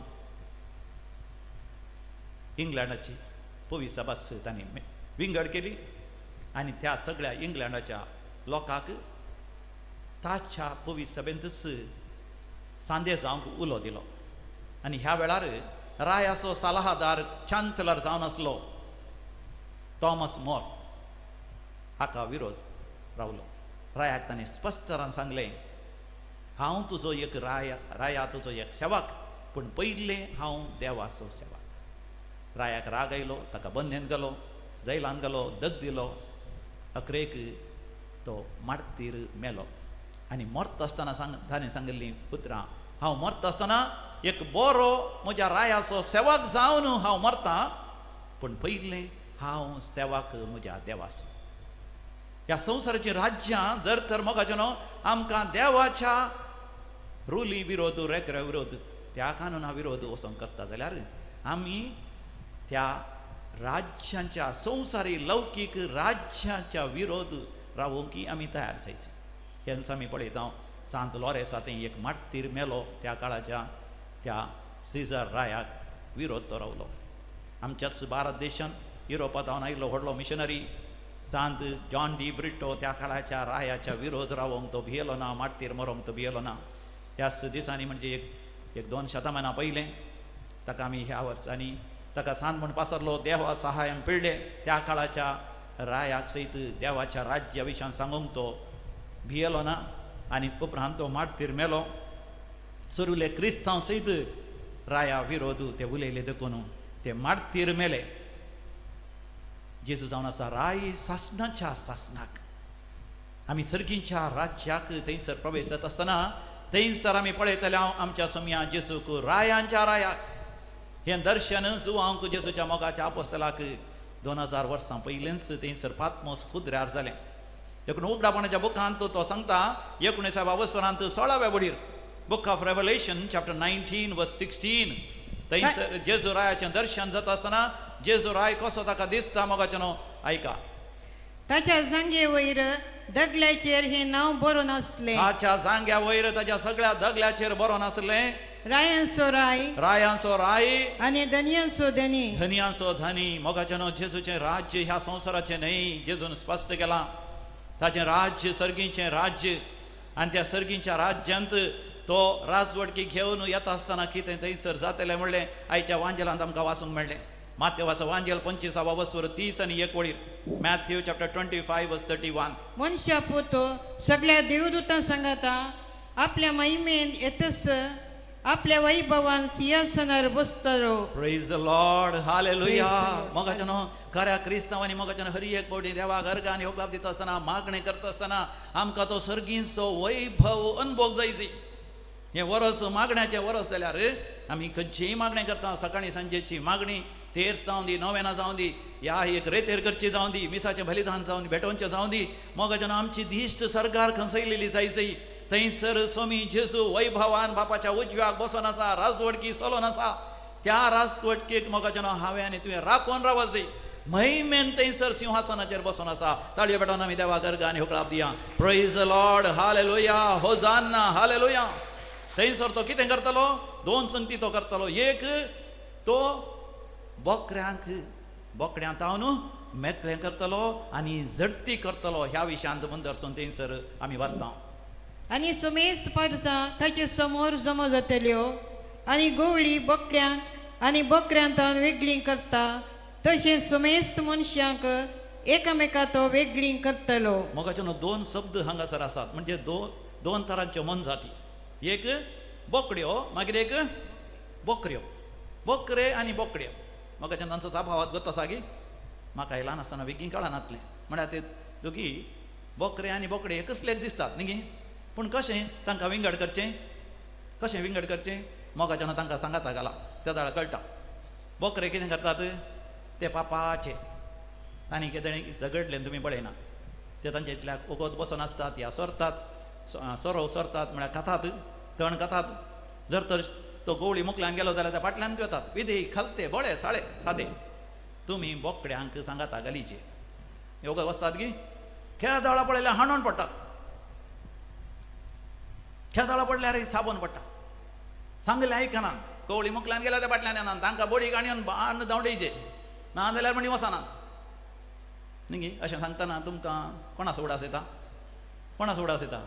इंग्लंडाची पवित्र सभा तांणी विंगड केली आनी त्या सगळ्या इंग्लंडाच्या लोकांक ताच्या पवित्र सभेंतच सांदे जावंक उलो दिलो. आनी ह्या वेळार रायाचो सल्लागार चान्सलर जावन आसलो थॉमस मोर हाका विरोध रावलो. रायाक ताणें स्पश्टपणान सांगलें, हांव तुजो एक राया तुजो एक सेवक, पूण पयलें हांव देवाचो सेवक. रायाक राग आयलो, ताका बंदेन गेलो, जैलान गेलो, दग दिलो. अकरेक तो मारतीर मेलो. आनी मरता आसतना ताणें सांगली, पुत्रा हांव मरता आसतना एक बरो म्हज्या रायाचो सेवक जावन हांव मरतां, पूण पयलें हांव सेवक म्हज्या देवाचो. ह्या संवसाराची राज्यां जर तर मोगाचें न्हू आमकां देवाच्या रुली विरोध, रेकऱ्या विरोध, त्या कानुना विरोध वचोंक करता जाल्यार आमी त्या राज्यांच्या संवसारी लौकीक राज्याच्या विरोध रावोंकी आमी तयार जायचे. हेंच आमी पळयता सांत लॉरेसा थंय एक मार्तीर मेलो, त्या काळाच्या त्या सिजर रायाक विरोध तो रावलो. आमच्याच भारत देशांत युरोपांत जावन आयिल्लो व्हडलो मिशनरी सांत जॉन डी ब्रिटो त्या काळाच्या रायाच्या विरोध रावोंक तो भियेलो ना, मार्तीर मरोंक तो भियेलो ना. ह्याच दिसांनी म्हणजे एक 2 शतमानां पयलें ताका आमी ह्या वर्सांनी ताका सांत म्हण पासरलो, देवा सहाय्यान पिळ्ळे. त्या काळाच्या रायाक सयत देवाच्या राज्या विशयान सांगूंक तो भियेलो ना. आनी उपरांत तो मार्तीर मेलो. सरुले क्रिस्तांव सयत राया विरोध ते उलयले देखून ते मार्तीर मेले. जेजू जावन आसा राय सासणाच्या सासणाक. आमी सर्गींच्या राज्याक थंयसर प्रवेश जाता आसतना थंयसर आमी पळयतले आमच्या सोम्या जेजूक रायांच्या रायाक. हें दर्शन जुवांक जेजूच्या मोगाच्या आपोस्तलाक 2000 वर्सां पयलींच थंयसर पात्मोस खुद्र्यार जालें. देखून उगडापणाच्या बुकांत तो सांगता 19व्या वसरांत 16व्या वडीर बुक ऑफ रेवलेशन चॅप्टर 19 वर्स 16 थंयसर जेजू रायाचें दर्शन जाता आसतना जेजू राय कसो ताका दिसता मोगाचें न्हू आयका. ताच्या जांगे वयर दगल्याचेर हे नांव बरोवन आसलें. ताच्या जांग्या वयर ताच्या सगळ्या दगल्याचेर बरोवन आसलें, रायांचो राय रायांचो राय आनी धनयांचो धनी. धनयांचो धनी. मोगाचें न्हू जेजूचें राज्य ह्या संवसाराचें न्हय, जेजून स्पश्ट केलां. ताचें राज्य सर्गीचें राज्य. आनी त्या सर्गीच्या राज्यांत तो राजवडकी घेवन येता आसतना कितें थंयसर जातलें म्हणलें आयच्या वांजेलांत आमकां वाचूंक मेळ्ळें. माथेवाचो वांजेल 25वा वस्वर 30 आनी 1 वडीर. मॅथ्यू चॅप्टर 25 वर्स 31. मनशा पोतो सगळ्या देवदूतां सांगता आपल्या महिमेन येतस आपल्या वैभवान सिंहासनार बसतलो. Praise the lord, hallelujah. मोगाचें न्हू खऱ्या क्रिस्तांवांनी मोगाचें हरी एक पवटी देवाक अर्गान योगाब दिता आसतना मागणी करता आसतना आमकां तो सर्गीचो वैभव अनुभव जायची. हें वरस मागण्याचें वरस जाल्यार आमी खंयचीय मागणी करता. सकाळी सांजेची मागणी तेर्स जावं दी, नोवेना जावं दी, या एक रेतेर करची जावं दी, मिसाचें बलिदान जावं दी, भेटोवचें जावं दी. मोगाचें आमची दिश्ट सरकार खंयसयलेली जायची. थंयसर स्वामी जेजू वैभवान बापाच्या उजव्याक बसून आसा, राजवडकी चलोवन आसा. त्या राजवडकेक मोगाचें हांवें आनी तुवें राखून रावच जाय. महिमेन थंयसर सिंहासनाचेर बसून आसा. ताळयो पेटोवन आमी देवाक अर्ग आनी होकळाप दिया. Praise the lord, hallelujah, hosanna, hallelujah. थंयसर तो कितें करतलो? 2 संगती तो करतलो. एक तो बोकड्यां तावन मेकळें करतलो आनी झडती करतलो. ह्या विशयांत दर्शन थंयसर आमी वाचता. आणि समेस्त परसां ताचे समोर जमा जातल्यो आणि गवळी बोकड्यांक आणि बकऱ्यांत वेगळी करता तशेंच समेस्त मनशांक एकामेका तो वेगळी करतलो. मोगाच्यान 2 शब्द हांगासर आसात. म्हणजे दोन तरांच्यो मन जाती. एक बोकड्यो, मागीर एक बोकऱ्यो. बोकरे आनी बोकड्यो. मोगाच्यान तांचो तफावत गत आसा की म्हाका ल्हान आसतना बेगीन कळनातलें. म्हळ्यार ते दोगी बोकरे आनी बोकडे कसलेच दिसतात न्ही गे. पूण कशें तांकां विंगड करचें? कशें विंगड करचें? मोगाच्यान तांकां सांगाता घाला. त्या दाळ कळटा. बोकरे कितें करतात? ते पापाचे आनी कितें झगडलें तुमी पळयना. ते तांचे इतल्याक ओगोत बसून आसतात या सरतात, सोरो सरतात म्हळ्यार खातात, तण खातात. जर तर तो गवळी मुकल्यान गेलो जाल्यार त्या फाटल्यान वतात. विधी खलते बळे साळे सादे. तुमी बोकड्यांक सांगाता गलीचे योगा वचतात की खेळ दाळा पडल्यार हाणून पडटात. खेळ दाळा पडल्यार साबून पडटा. सांगलें आयकना. गवळी मुकल्यान गेल्या त्या फाटल्यान येना. तांकां बडी गाणयोन बाण धांवडयचे ना जाल्यार म्हणी वचना न्ही. अशें सांगतना तुमकां कोणाचो उडास येता? कोणाचो उडास येता?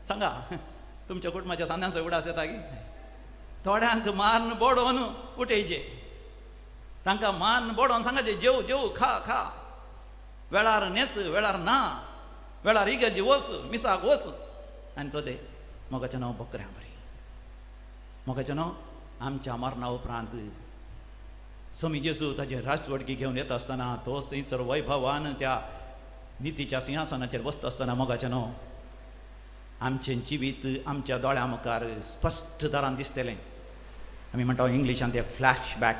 सांगा. तुमच्या कुटुंबाच्या सांद्यांचो उडास येता की? थोड्यांक मान बोडोवन उठयचे. तांकां मान बोडोवन सांगाचे जेव जेव खा खा. वेळार न्हेस, वेळार ना, वेळार इगर्जी वच, मिसाक वच. आनी तो ते मोगाचें नांव बकऱ्यां बरी. मोगाचें नांव आमच्या मरणा उपरांत समी जेजू ताचे राजवडकी घेवन येता आसतना तोच थंयसर वैभवान त्या नितीच्या सिंहासनाचेर बसता आसतना मोगाचें नांव आमचें जिवीत आमच्या दोळ्या मुखार स्पश्ट तरान दिसतलें. आमी म्हणटा इंग्लिशान ते फ्लॅशबॅक.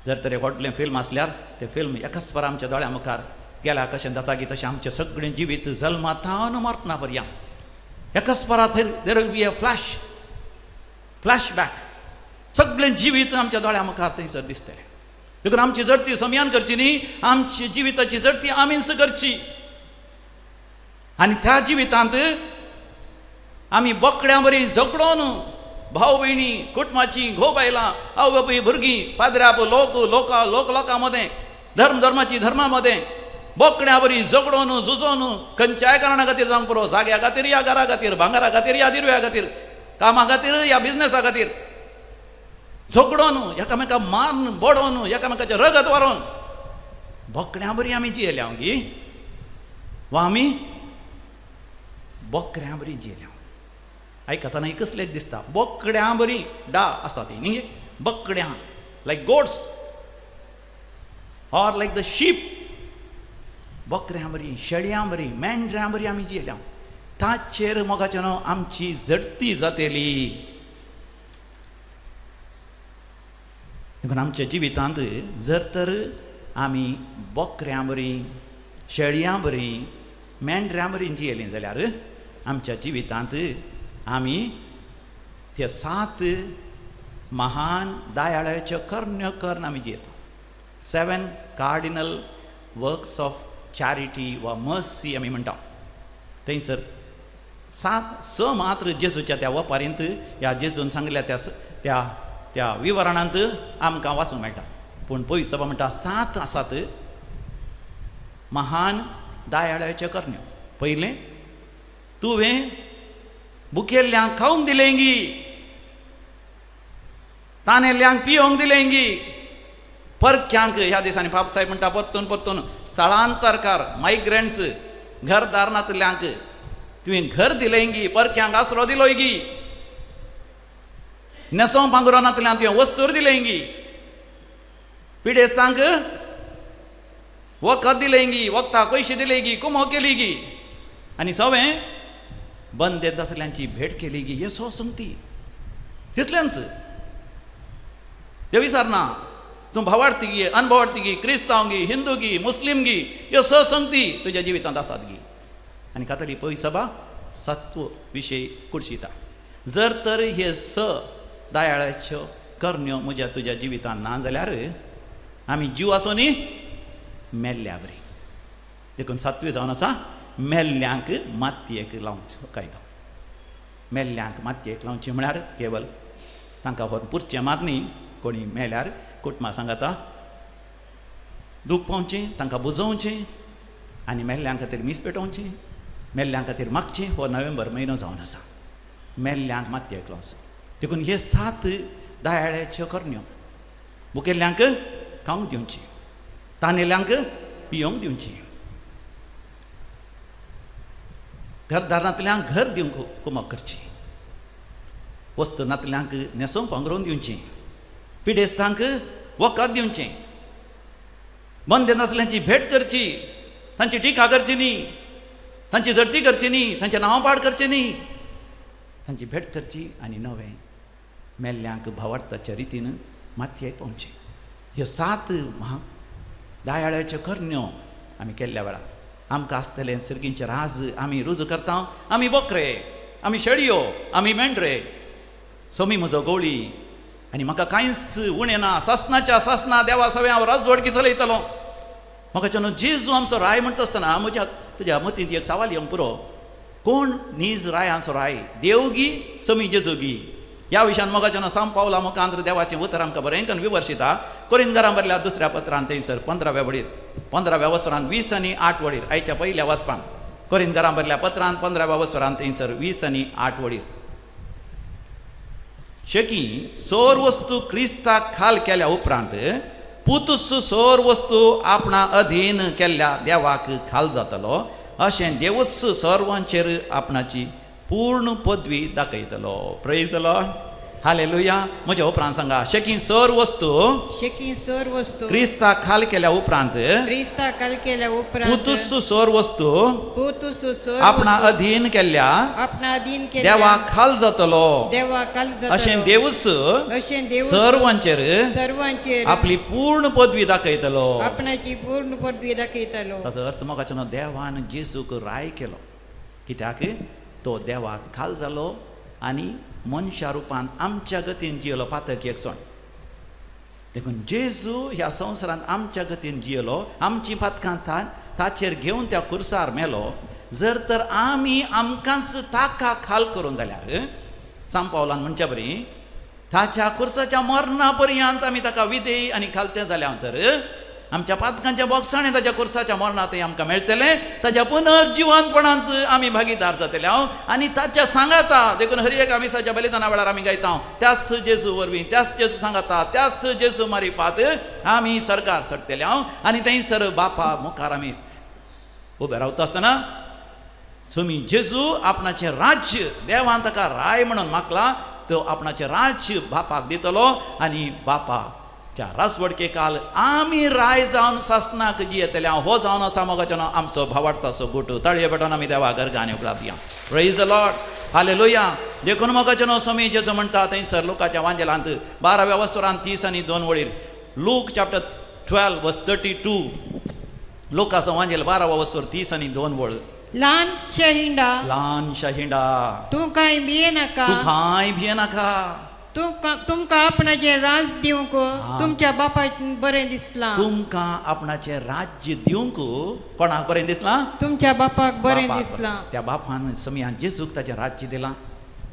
जर तर एक व्हडलें फिल्म आसल्यार तें फिल्म एकाच पर आमच्या दोळ्या मुखार गेल्या कशें जाता की तशें आमचें सगळें जिवीत जल्मातावन मरतना पर्यंत एकाच परात there will be a flashback. सगळें जिवीत आमच्या दोळ्या मुखार थंयसर दिसतलें. देखून आमची जडती समयान करची न्ही, आमची जिविताची जडती आमीच करची. आनी त्या जिवितांत आमी बोकड्यां बरी झगडोन भाव भयणी, कुटुंबाची, घोव बायलां, आवय बापूय, भुरगीं, पाद्र्याप, लोकां मदें, धर्माची धर्मा मदें बोकड्यां बरी झगडोन झुजोन खंयच्याय कारणां खातीर जावंक पुरो. जाग्या खातीर या घरा खातीर, भांगरा खातीर या दिरव्या खातीर, कामा खातीर या बिझनेसा खातीर झगडोन एकामेका मान बोडोन एकामेकाचें रगत वारोन बोकड्यां बरी आमी जियेल्या गी वा आमी बोकड्यां बरी जियेल्या. आयकतना कसलेच दिसता. बोकड्यां बरी डा आसा ती न्ही. बोकड्यां like goats or like the sheep. बोकड्यां बरी, शेळयां बरी, मेंढऱ्यां बरी आमी जियेल्या. ताचेर मोगाचें नांव आमची जडती जातली. देखून आमच्या जिवितांत जर तर आमी बोकऱ्यां बरी, शेळयां बरी, मेंढऱ्यां बरी जियेलीं जाल्यार आमच्या जिवितांत आमी ते 7 महान दयाळाच्यो कर्ण्यो करून आमी जियेता. 7 कार्डिनल वर्क्स ऑफ चॅरिटी वा मर्सी आमी म्हणटा. थंयसर 6 मात्र जेजूच्या त्या वपारींत ह्या जेजून सांगल्या त्या विवरणांत आमकां वाचूंक मेळटा. पूण पळय सभा म्हणटा 7 आसात महान दयाळाच्यो कर्ण्यो. पयलें तुवें भुकेल्ल्यांक खावंक दिलें गी, तानेल्ल्यांक पियोंक दिलें गी, परक्यांक ह्या दिसांनी बाबसाहेब म्हणटा परतून स्थळांतरकार मायग्रंट्स घरदारनांतल्यांक तुवें घर दिलें गी, परक्यांक आसरो दिलोय गी, नेसो पांगुरानांतल्यान तुवें वस्तूर दिलें गी, पिडेस्तांक वखद दिलें गी, वखदाक पयशे दिले गी, कुमो केली गी, आनी सवें बंदेत आसल्यांची भेट केली गी. हे संगती तितलेंच. ते विसरना. तूं भावार्थी गी, अनभावार्थी गी, क्रिस्तांव गी, हिंदू गी, मुस्लीम गी, ह्यो संगती तुज्या जिवितांत आसात गी. आनी कातली पळय सभा सत्व विशयी कुडशिता. जर तर हे दयाळाच्यो कर्ण्यो म्हज्या तुज्या जिवितांत ना जाल्यार आमी जीव आसोनी मेल्ल्या बरी देखून 7वी जावन आसा मेल्ल्यांक मातयेक लावचो कायदो मेल्ल्यांक मातयेक लावचें म्हळ्यार केवल तांकां व्हरून पुरचें मात न्ही कोणी मेल्यार कुटुंबा सांगाता दूख पावचें तांकां बुजोवचें आनी मेल्ल्यां खातीर मीस पेटोवचें मेल्ल्यां खातीर मागचें हो नोव्हेंबर म्हयनो जावन आसा मेल्ल्यांक मातयेक लावचो देखून हे 7 दयाळ्याच्यो करण्यो भुकेल्ल्यांक खावंक दिवचें तानेल्ल्यांक पियोंक दिवचें घरदारांतल्यांक घर दिवंक कुमक करची वस्त नातल्यांक न्हेसोवंक पांघरून दिवचें पिडेस्तांक वखद दिवचें बंद नासल्यांची भेट करची तांची टिका करची न्ही तांची झडती करची न्ही तांचें नांव पाड करचें न्ही तांची भेट करची आनी नवें मेल्ल्यांक भावार्थाच्या रितीन मातयेक पावचें ह्यो 7 दयाळ्याच्यो करण्यो आमी केल्ल्या वेळार आमकां आसतलें सर्गींचें राज आमी रुजू करता आमी बकरे आमी शेळयो आमी मेंढरे सोमी म्हजो गवळी आनी म्हाका कांयच उणें ना सासणाच्या सासणा देवा सवे हांव राजवडकी चलयतलो म्हाका जेजू आमचो राय म्हणटा आसतना तुज्या मतींत एक सवाल येवंक पुरो कोण नीज रायांचो राय देवगी समी जेजूगी ह्या विशयान मोगाच्यान साम पावला मुखांत्र देवाचें उतर आमकां बरेंकन विवर्शिता कोरिंथकारां बरयल्या 2ऱ्या पत्रांत थंयसर 15व्या वडीर 15व्या वसरांत 20 आनी 8 वडीर आयच्या पयल्या वाचपान कोरिंथकारां बरयल्या पत्रांत 15व्या वसरांत थंयसर 20 आनी 8 वडीर शेकी सोर वस्तू क्रिस्ताक खाल केल्या उपरांत पुतूस सोर वस्तू आपणा अधीन केल्ल्या देवाक खाल जातलो अशें देवूच सर्वांचेर आपणाची पूर्ण पदवी दाखयतलो प्रेज द लॉर्ड हालेलुया म्हज्या उपरांत सांगा शेकी सोर वस्तू क्रिस्ताक खाल केल्या उपरांत पुतूस सोर वस्तू आपणा अधीन केल्ल्या देवाक खाल जातलो अशें देवूच सर्वांचेर आपली पूर्ण पदवी दाखयतलो आपणाची पूर्ण पदवी दाखयतलो ताचो अर्थ म्हाका देवान जेजूक राय केलो कित्याक तो देवाक खाल जालो आनी मनशा रुपान आमच्या गतीन जियलो पातक एकसण देखून जेजू ह्या संवसारांत आमच्या गतीन जियलो आमची पातकां ताचेर घेवन त्या कुर्सार मेलो जर तर आमी आमकांच ताका खाल करून जाल्यार साम पावलान म्हणच्या बरी ताच्या कुर्साच्या मरणा पर्यंत आमी ताका विधेय आनी खालते जाल्या तर आमच्या पातकांच्या बोगसाणें ताच्या कुर्साच्या मरणांतय आमकां मेळटलें ताच्या पुनर्जिवनपणांत आमी भागीदार जातले आनी ताच्या सांगाता देखून हर एक आमिसाच्या बलिदाना वेळार आमी गायता त्याच जेजू वरवीं त्याच जेजू सांगाता त्याच जेजू मारिपात आमी सरकार सडटले आनी थंयसर बापा मुखार आमी उबे रावता आसतना सोमी जेजू आपणाचें राज्य देवान ताका राय म्हणून मागला तो आपणाचें राज्य बापाक दितलो आनी बापाच्या राजवडके काल आमी राय जावन सासनाक जियेतले हो जावन आसा मोगाचो आमचो भावार्थाचो गुटू ताळये पेटोवन आमी देवा गर्गांनी उकळा दिया प्रेज द लॉर्ड हालेलुया देखून मोगाचो समी जेजू म्हणटा थंयसर लुकाच्या वांजेलांत 12व्या वसरांत 30 आनी 2 वळीर लूक चॅप्टर 12 वर्स 32 लुकाचो वांजेल 12वा वसर 30 आनी 2 वळ ल्हानशा हिंडा तूं कांय भियेनाका तुमकां आपणाचें राज दिवंक तुमच्या बापाक बरें दिसलां तुमकां आपणाचें राज्य दिवंक कोणाक बरें दिसलां तुमच्या बापाक बरें दिसलां त्या बापान समियान जेजूक ताचें राज्य दिलां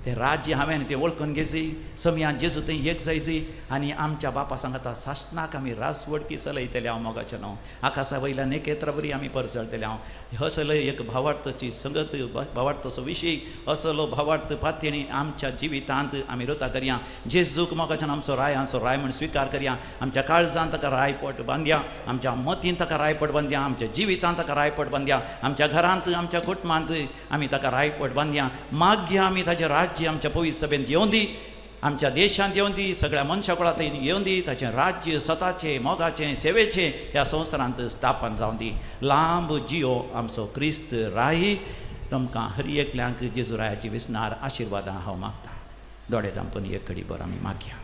तें राज्य हांवें तें वळखून घेयची समियान जेजू थंय एक जायची आनी आमच्या बापा सांगता सासनाक आमी राजवडकी चलयतले हांव मोगाचें नांव आकाशा वयल्यान एकेत्र बरी आमी परसळटले हांव असलो एक भावार्थाची संगत भावार्थाचो विशय असलो भावार्थ पातयेनी आमच्या जिवितांत आमी रोता करया जेजूक मोगाच्यान आमचो राय म्हण स्विकार करया आमच्या काळजांत ताका रायपट बांदया आमच्या मतींत ताका रायपट बांदया आमच्या जिवितांत ताका रायपट बांदया आमच्या घरांत आमच्या कुटुंबांत आमी ताका रायपट बांदया मागया आमी ताचें राज्य आमच्या पवित्र सभेंत येवन दी आमच्या देशांत येवन दी सगळ्या मनशा कुळांत येवन दी ताचें राज्य स्वताचें मोगाचें सेवेचें ह्या संवसारांत स्थापन जावन दी लांब जियो आमचो क्रिस्त राय तुमकां हर एकल्यांक जेजू रायाची विस्नार आशिर्वादां हांव मागतां दोळे धांपून एक घडी भर आमी मागया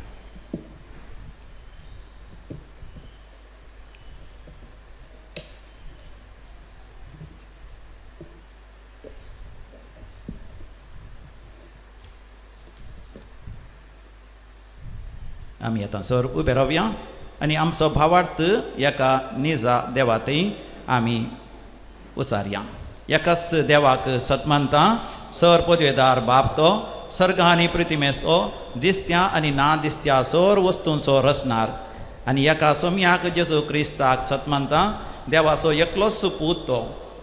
आमी आतां सर उबे रावया आणि आमचो भावार्थ एका निजा देवातय आमी उसारया. एकाच देवाक सतमानता, सर पदवेदार बाप तो, सर्ग आनी प्रतिमेस्त तो, दिसत्या आनी ना दिसत्या सर वस्तूंचो रचणार. आनी एका सम्याक जेजू क्रिस्ताक सतमानता, देवाचो एकलोच पूत तो,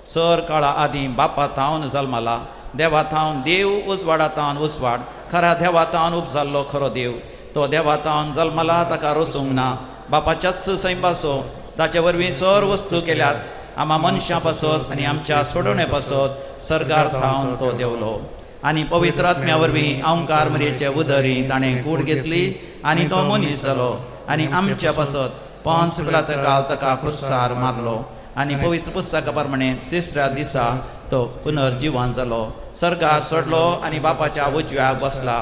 सर काळा आदी बापा थावन जल्माला, देवा थावन देव उजवाडा थावन उजवाड, खरा देवा थावन उपजाल्लो खरो देव. तो देवा थावन जल्माला ताका रसूंक ना, बापाच्याच सैंबासो ताचे वरवीं सर वस्तू केल्यात. आम्हा मनशां पासत आनी आमच्या सोडवणे पासत सर्गार थावन तो देवलो. आनी पवित्र आत्म्या वरवीं ओंकार मरयेचे उदरी ताणें कूड घेतली आनी तो मनीस जालो. आनी आमच्या पासत पोंच काल ताका क्रुसार मारलो. आनी पवित्र पुस्तका प्रमाणे तिसऱ्या दिसा तो पुनर्जीवन जालो, सर्गार सोडलो आनी बापाच्या उजव्याक बसला.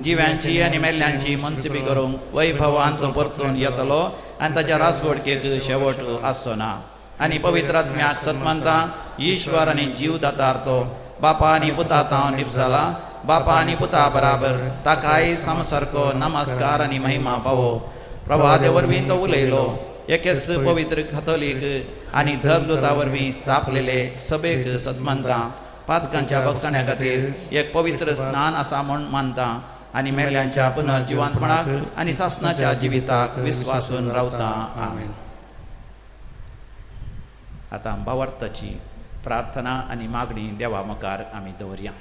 जिव्यांची आनी मेल्ल्यांची मनसुबी करूंक वैभवान तो परतून येतलो आनी ताच्या राजवडकेक शेवट आसचो ना. आनी पवित्र आत्म्याक सतमानता, ईश्वर आनी जीव दातार तो, बापा आनी पुता थावन निपजाला, बापा आनी पुता बराबर ताकाय सामसारको नमस्कार आनी महिमा पावो. प्रभादे वरवीं तो उलयलो, एकेच पवित्र कथोलीक आनी धर्मदुता वरवीं स्थापलेले सभेक सतमानता, पातकांच्या बक्षण्या खातीर एक पवित्र स्नान आसा म्हूण मानता आनी मेल्ल्यांच्या पुनर्जिवंतपणाक आनी सासणाच्या जिविताक विस्वासून रावता. आमेन. आतां भावार्थाची प्रार्थना आनी मागणी देवा मुखार आमी दवरया.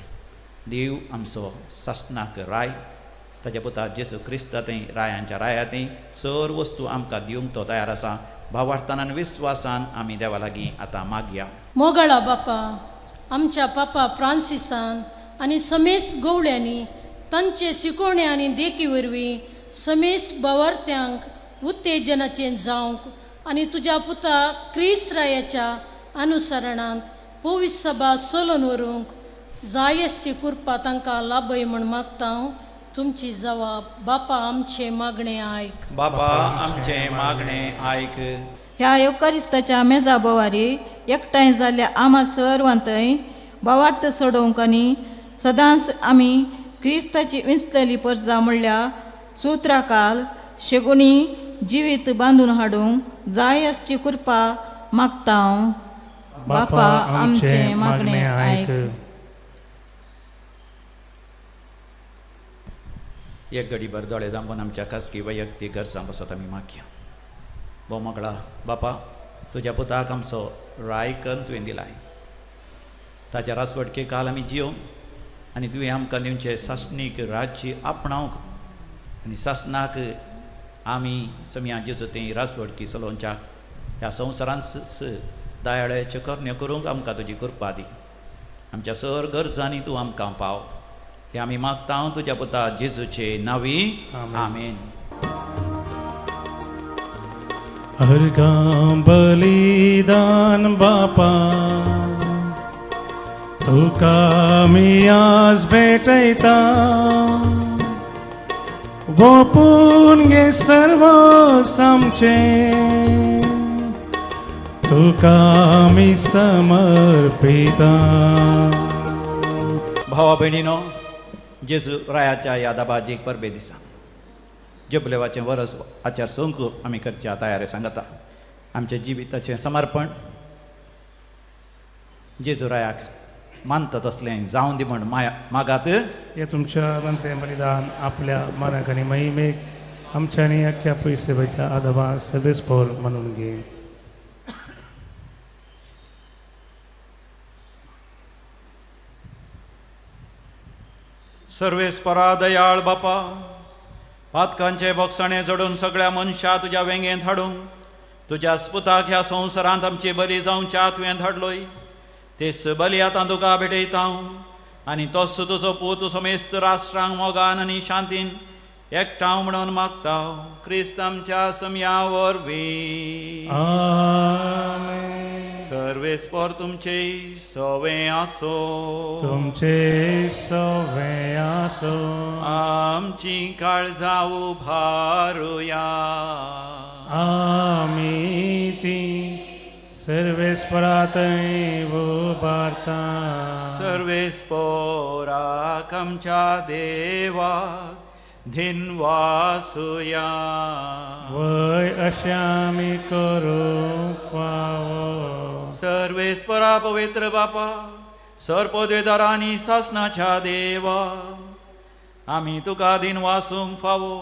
देव आमचो सासणाक राय, ताच्या पुता जेसू क्रिस्तांतय रायांच्या रायातय सर वस्तू आमकां दिवंक तो तयार आसा. भावार्थान आनी विस्वासान आमी देवा लागीं आतां मागया. मोगळा बापा, आमच्या पापा फ्रांसिसान आनी समेस गवळ्यांनी तांचे शिकोवणे आनी देखी वरवीं समेस भावार्थ्यांक उत्तेजनाचें जावंक आनी तुज्या पुता क्रिस्त रायाच्या अनुसरणांत पवित्र सभा चलोवन व्हरूंक जायसची कृपा तांकां लाभय म्हूण मागता. तुमची जबाब बापा आमचे मागणे आयक. बापा आमचे मागणे आयक. ह्या युकारिस्ताच्या मेजा बोवारी एकठांय जाल्ल्या आम्हा सर्वांतय भावार्थ सोडोवंक आनी सदांच आमी क्रिस्ताची विंचलेली परजा म्हणल्या सुत्राकाल शेगुणी जिवीत बांदून हाडूंक जायसची कृपा मागता. बापा आमचे मागणे आयक. एक घडीभर दोळे जांबून आमच्या खासगी वैयक्तीक गरजां बसत आमी मागया. भोव मोगळा बापा, तुज्या पुताक आमचो राय करून तुवें दिलाय. ताच्या रासवडके काल आमी जियोंक आनी तुवें आमकां दिवचें सासणीक राज्य आपणावंक आनी सासणाक आमी समिया जेजू तें रासवडकी चलोवच्याक ह्या संवसारांत दयाळेच्यो कर्ण्यो करूंक आमकां तुजी कृपा दी. आमच्या सर गरजांनी तूं आमकां पाव. हे आमी मागता तुज्या पुता जेजूचे नांवी. आमेन. अर्गां बलिदान बापा, तुका मी आज भेटयता. गोपून घे सर्व आमचे, तुका मी समर्पिता. भावा भयणीनो, जेजू रायाच्या ह्या दाबाजीक परबे दिसा जबलेवाचें वरस आचार संक आमी करच्या तयारी सांगता. आमच्या जिविताचें समर्पण जेजू रायाक मानता तसलें जावं दी म्हण मागात. हे तुमच्या नंतर बलिदान आपल्या मनाक आनी महिमेक आमच्या आनी अख्ख्या पयसेच्या आदबा सदस्पोर म्हणून घे. सर्वेस्परा दयाळ बापा, पातकांचे बक्षणे जडून सगळ्या मनशा तुज्या वेंगेंत हाडूंक तुज्या स्पुताक ह्या संवसारांत आमची बली जावच्या तुवें धाडलोय. तेच बली आतां तुका भेटयता आनी तोच तुजो पूत समेस्त राष्ट्रांक मोगान आनी शांतीन एकठांव म्हणून मागता. क्रिस्त आमच्या समया वरवीं. आमेन. सर्वेस्पर तुमचे सवे आसो. तुमचे सवे आसो. आमची काळजां उभारुया. आमी ती सर्वेस्परातय उबारता. सर्वेस्पराक आमच्या देवाक दिनवासुया वय अशें आमी करूंक फावो. सर्वेस्परा पवित्र बापा सरपदवेदारांनी सासनाच्या देवा आमी तुका दिन वासूंक फावो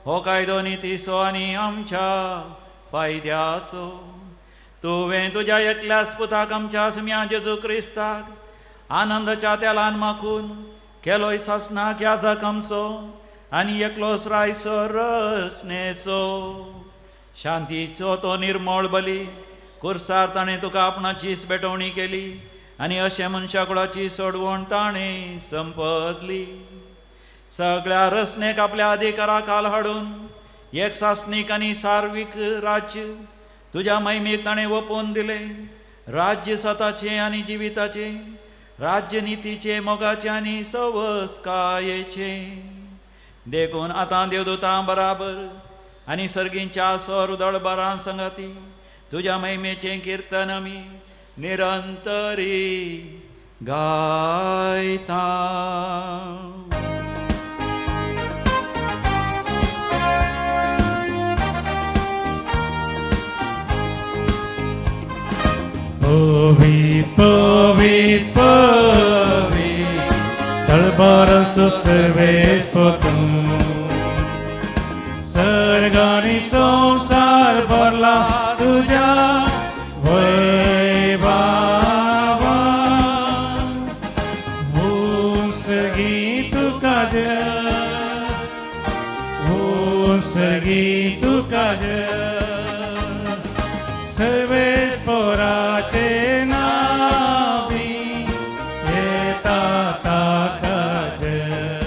हो कायदो नितीसो आनी आमच्या फायद्याचो. तुवें तुज्या एकल्याच पुताक आमच्या सुम्या जेजू क्रिस्ताक आनंदाच्या तेलान माखून केलोय सासनाक याजक आमचो आनी एकलोच रायसो रसनेचो. शांतीचो तो निर्मळ बली कुर्सार ताणें तुका आपणाचीच बेटवणी केली आनी अशे मनशा कुळाची सोडवण ताणें संपतली. सगळ्या रसनेक आपल्या अधिकारा खाल हाडून एक सासनीक आनी सार्वीक राज्य तुज्या महिमेक ताणें ओपोवन दिलें. राज्य सताचें आनी जिविताचें, राज्य नितीचें, मोगाचें आनी सवस्कायेचें. देखून आतां देवदूतां बराबर आनी सर्गींच्या स्वर दळबारां संगाती तुज्या महिमेचें किर्तन आमी निरंतरी गायता. Povit, povit, povit, दळबार सुसर्वेस पोतून सर्गानी संसार भरला तुझ्या वैभवा. मुसगी तुका जय, मुसगी तुका जय. सर्वेस पोराचे नावी येता ताका जय.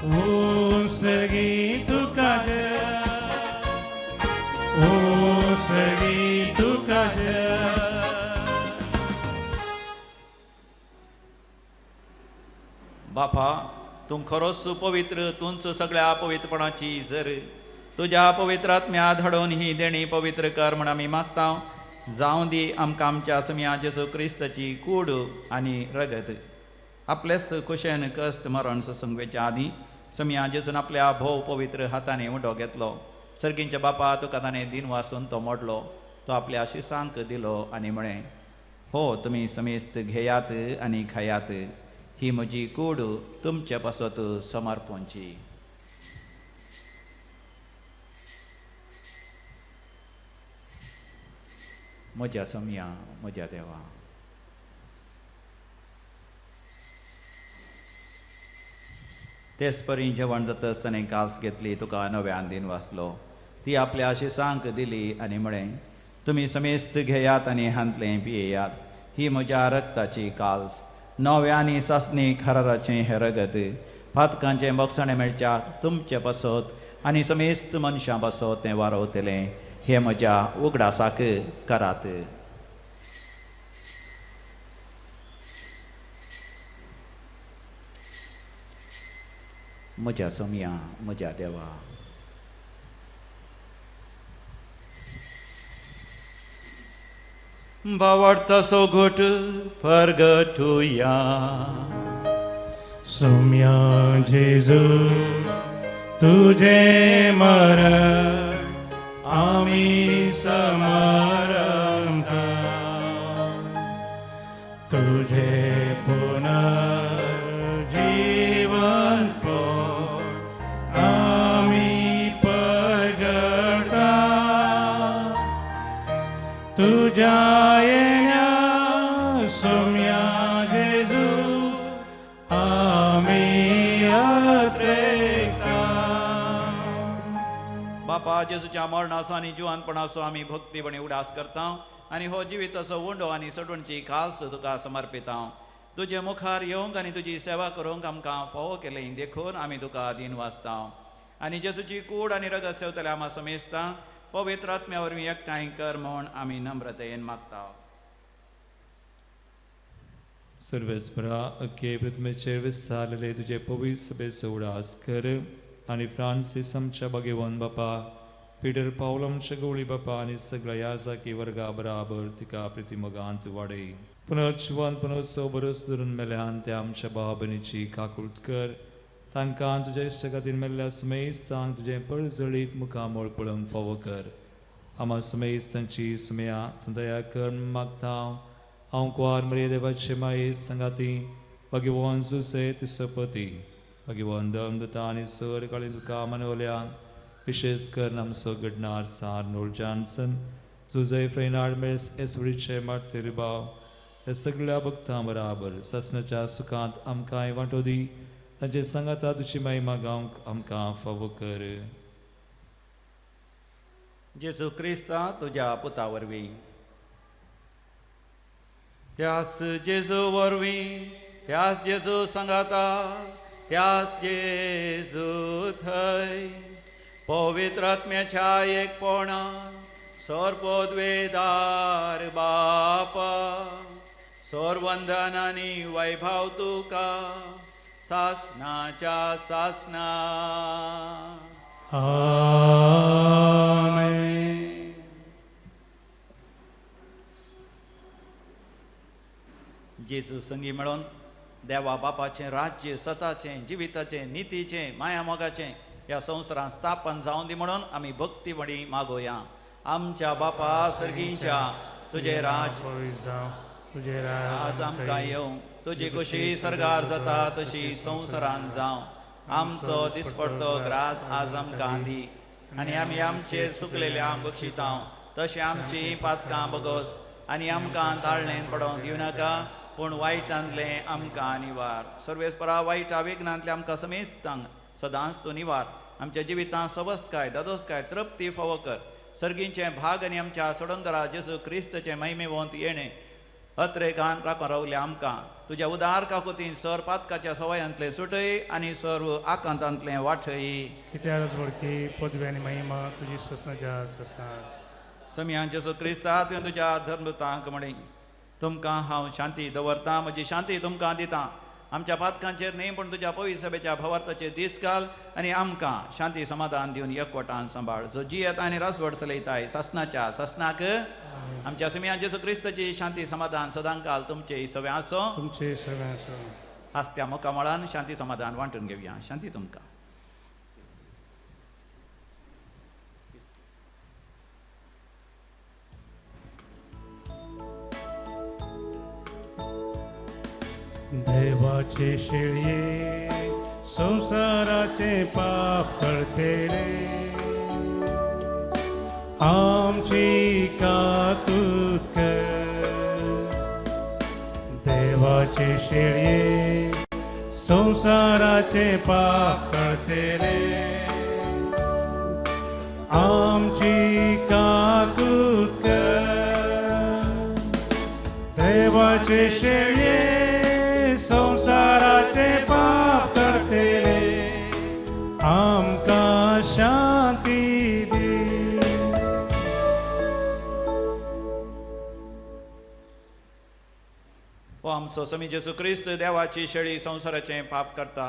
मुसगी तुका जय, मुसगी तुका जय. बापा तूं खरोच पवित्र, तूंच सगळ्या पवित्रपणाची जर तुज्या पवित्र आत्म्यात हाडून ही देणी पवित्र कर म्हण आमी मागता. जावं दी आमकां आमच्या सम्या जेजू क्रिस्ताची कूड आनी रगत आपलेच कुशेन कश्ट मरण ससंगवेच्या आदीं सम्या जेजून आपल्या भोव पवित्र हातांनी उडो घेतलो. सर्गींच्या बापा तुका ताणें दिन वासून तो मोडलो, तो आपल्या शिसांक दिलो आनी म्हळें, हो तुमी समेस्त घेयात आनी खायात, ही म्हजी कूड तुमचे पासत समर्पणची. म्हज्या सम्या, म्हज्या देवा. तेच परी जेवण जाता आसतना काल्स घेतली, तुका नव्यान दिन वाचलो, ती आपल्या शिसांक दिली आनी म्हळें, तुमी समेस्त घेयात आनी हांतलें पियेयात, ही म्हज्या रक्ताची काल्स, नव्यानी सासणी खराराचें हें रगत, फातकांचें मोगसाणें मेळच्याक तुमचे पासत आनी समेस्त मनशां पासत तें वारवतलें, हे म्हज्या उगडासाक करात. म्हज्या सम्या, म्हज्या देवा. भावार्थाचो घोट परगटुया. सौम्या जेजू तुझे मरण आम्ही समरमता, तुझे पुनर्जीवन पोट आम्ही परगटा. तुझ्या येण्या सौम्या जेजू आम्ही अत्रेकता. बापा जेजूच्या मरणाचो आनी जिवंतपणाचो आमी भक्तीपणी उडास करता आनी हो जिविताचो उंडो आनी सडवणची खास तुका समर्पिता. तुजे मुखार येवंक आनी तुजी सेवा करूंक आमकां फावो केलें देखून आमी तुका दिन वाचता आनी जेजूची कूड आनी रगत सेवतले आमा समेस्ता पवित्र आत्म्या वरवीं एकठांय कर म्हूण आमी नम्रतेन मागता. सर्वेस्परा अख्खे पृथ्वीचेर विस्तारलेले तुझे पवित्र सभेचो उडास कर आनी फ्रांसीस आमच्या भगेवन बापा, पीटर पावल आमच्या गवळी बापा आनी सगळ्या याजाकी वर्गा बराबर तिका प्रितीमोगांत वाडय. पुनर्जीवन पुनर्सो बरोस धरून मेल्यान त्या आमच्या भाव भयणीची काकुळट कर तांकां तुज्या इश्ट खातीर मेल्ल्या सुमेस्तांक तुजें पळजळीत मुखामोळ पळोवंक फावो कर. आमा सुमेस्तांची सुमया तूं दया कर मागता हांव कुंवार मरिये देवाचे माये संगाती भगवान जुसे तिसपती भगवान दमदता आनी सर काळी तुका मनवल्यान विशेष कर आमचो घडणार सार नोल जॉन्सन जुझे फ्रेनार्ड मेस एसवडीचे मार्तीर भाव हे सगळ्या भक्तां बराबर ससनाच्या सुखांत आमकांय वांटो दी. तांचे सांगाता तुजी महिमा गावंक आमकां फावो कर. जेजू क्रिस्ता तुज्या पुता वरवीं त्यास जेजू वरवीं त्यास जेजू सांगाता त्यास जेजू थंय पवित्र आत्म्याच्या एकपणान सोरपोद्वेदार बापा सोरवंदन आनी वैभव तुका सासनाच्या सासना. आमेन. जेजू संगी मेळोन देवा बापाचें राज्य सताचें जिविताचें नितीचें माया मोगाचें ह्या संवसारांत स्थापन जावं दी म्हणून आमी भक्ती वडी मागोया. आमच्या बापा सर्गीच्या तुजें राज पवित्र जावं, तुजें आज आमकां येवं तुजी कुशी सरगार जाता तशी संवसारांत जावं. आमचो दिसपडतो ग्रास आज आमकां दी आनी आमी आमचेर सुकलेल्यांक बक्षिता तशें आमची पातकां बगोस आनी आमकां ताळणेन पडोवंक दिवं नाका पूण वायटांतलें आमकां निवार. सर्वेस्परा वायटा विघ्नांतले आमकां समेस्तांक सदांच तूं निवार. आमच्या जिवितांत सवस्तकाय दादोसकाय तृप्ती फावो कर. सर्गींचे भाग आनी आमच्या सोडंदरा जेजू क्रिस्तचे महिमेवंत येणे अत्रेकान राखून रावल्या आमकां तुज्या उदार काकुतीन सर पातकाच्या सवयांतले सुटय आनी सर्व आकांतांतले वाठय. कित्याक वडकी पदवी आनी महिमा तुजी ससनाच्या ससनार. समियान जेजू क्रिस्ता तुवें तुज्या धर्मतांक म्हणी तुमकां हांव शांती दवरतां म्हजी शांती तुमकां दितां. आमच्या पातकांचेर न्ही पूण तुज्या पवित्र सभेच्या भवार्थाचेर दीस घाल आनी आमकां शांती समाधान दिवन एकवटान सांबाळ. जो जियेता आनी रासवड चलयताय सासनाच्या सासनाक आमच्या समियान जेजू क्रिस्ताची शांती समाधान सदां काल तुमचे सवे आसो. तुमचे सगळ्यांचो आस्त्या मुखामळान शांती समाधान वांटून घेवया. शांती तुमकां. देवाचे शेळये संसाराचे पाप कळतेले आमची कातूत कर. देवाचे शेळये संसाराचे पाप कळतेले आमची कातूत कर. देवाचे शेळये संसाराचे पाप करतेले आमकां शांती दी. हो आमचो समी जेजू क्रिस्त देवाची शेळी संवसाराचें पाप करता.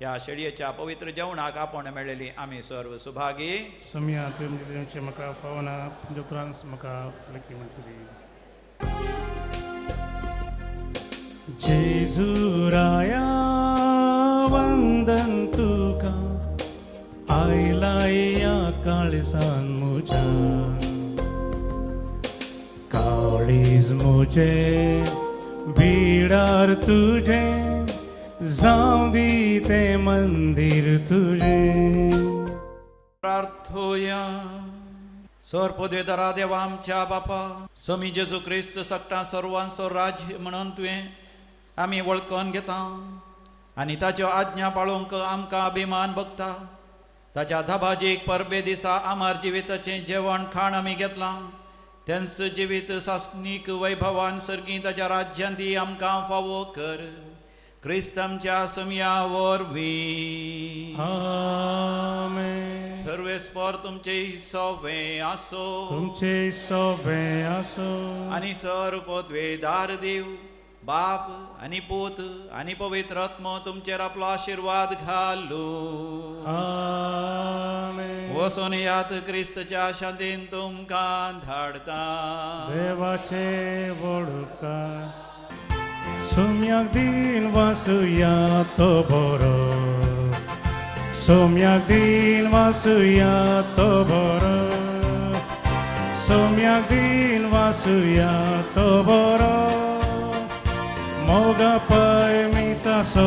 ह्या शेळयेच्या पवित्र जेवणाक आपण मेळिल्ली आमी सर्व सुभागी. समिया तुमचे म्हाका फावना पंचत्रांस म्हाका लकी म्हणटली. जेजू राया वंदन तुका आयला या काळजान म्हज्या काळीज म्हजें बिडार तुजें जावं दी तें मंदीर तुजें. प्रार्थोया. सर पदवेदारा देवा आमच्या बापा समी जेजू क्रिस्त सक्ता सर्वांचो राज्य म्हणून तुवें आमी वळखून घेता आनी ताच्यो आज्ञा पाळोवंक आमकां अभिमान भोगता. ताच्या धबाजीक परबे दिसा आमार जिविताचें जेवण खाण आमी घेतलां तेंच जिवीत सासनीक वैभवान सर्गी ताच्या राज्यांती आमकां फावो कर. क्रिस्त आमच्या समिया वरवीं. आमेन. सर्वेस्पर तुमचे सवे आसो. तुमचे सवे आसो. आनी सर पदवेदार देव बाप आनी पूत आनी पवित्र आत्मो तुमचेर आपलो आशिर्वाद घालू. आमेन. वचून यात क्रिस्तच्या शांतीन तुमकां धाडता. देवाचे व्हड उपकार सुम्याक दिन वासुया तो बरो सोम्याक दिन वासुया तो बरो सोम्याक दिन वासुया तो बरो मोगा पय मिता सो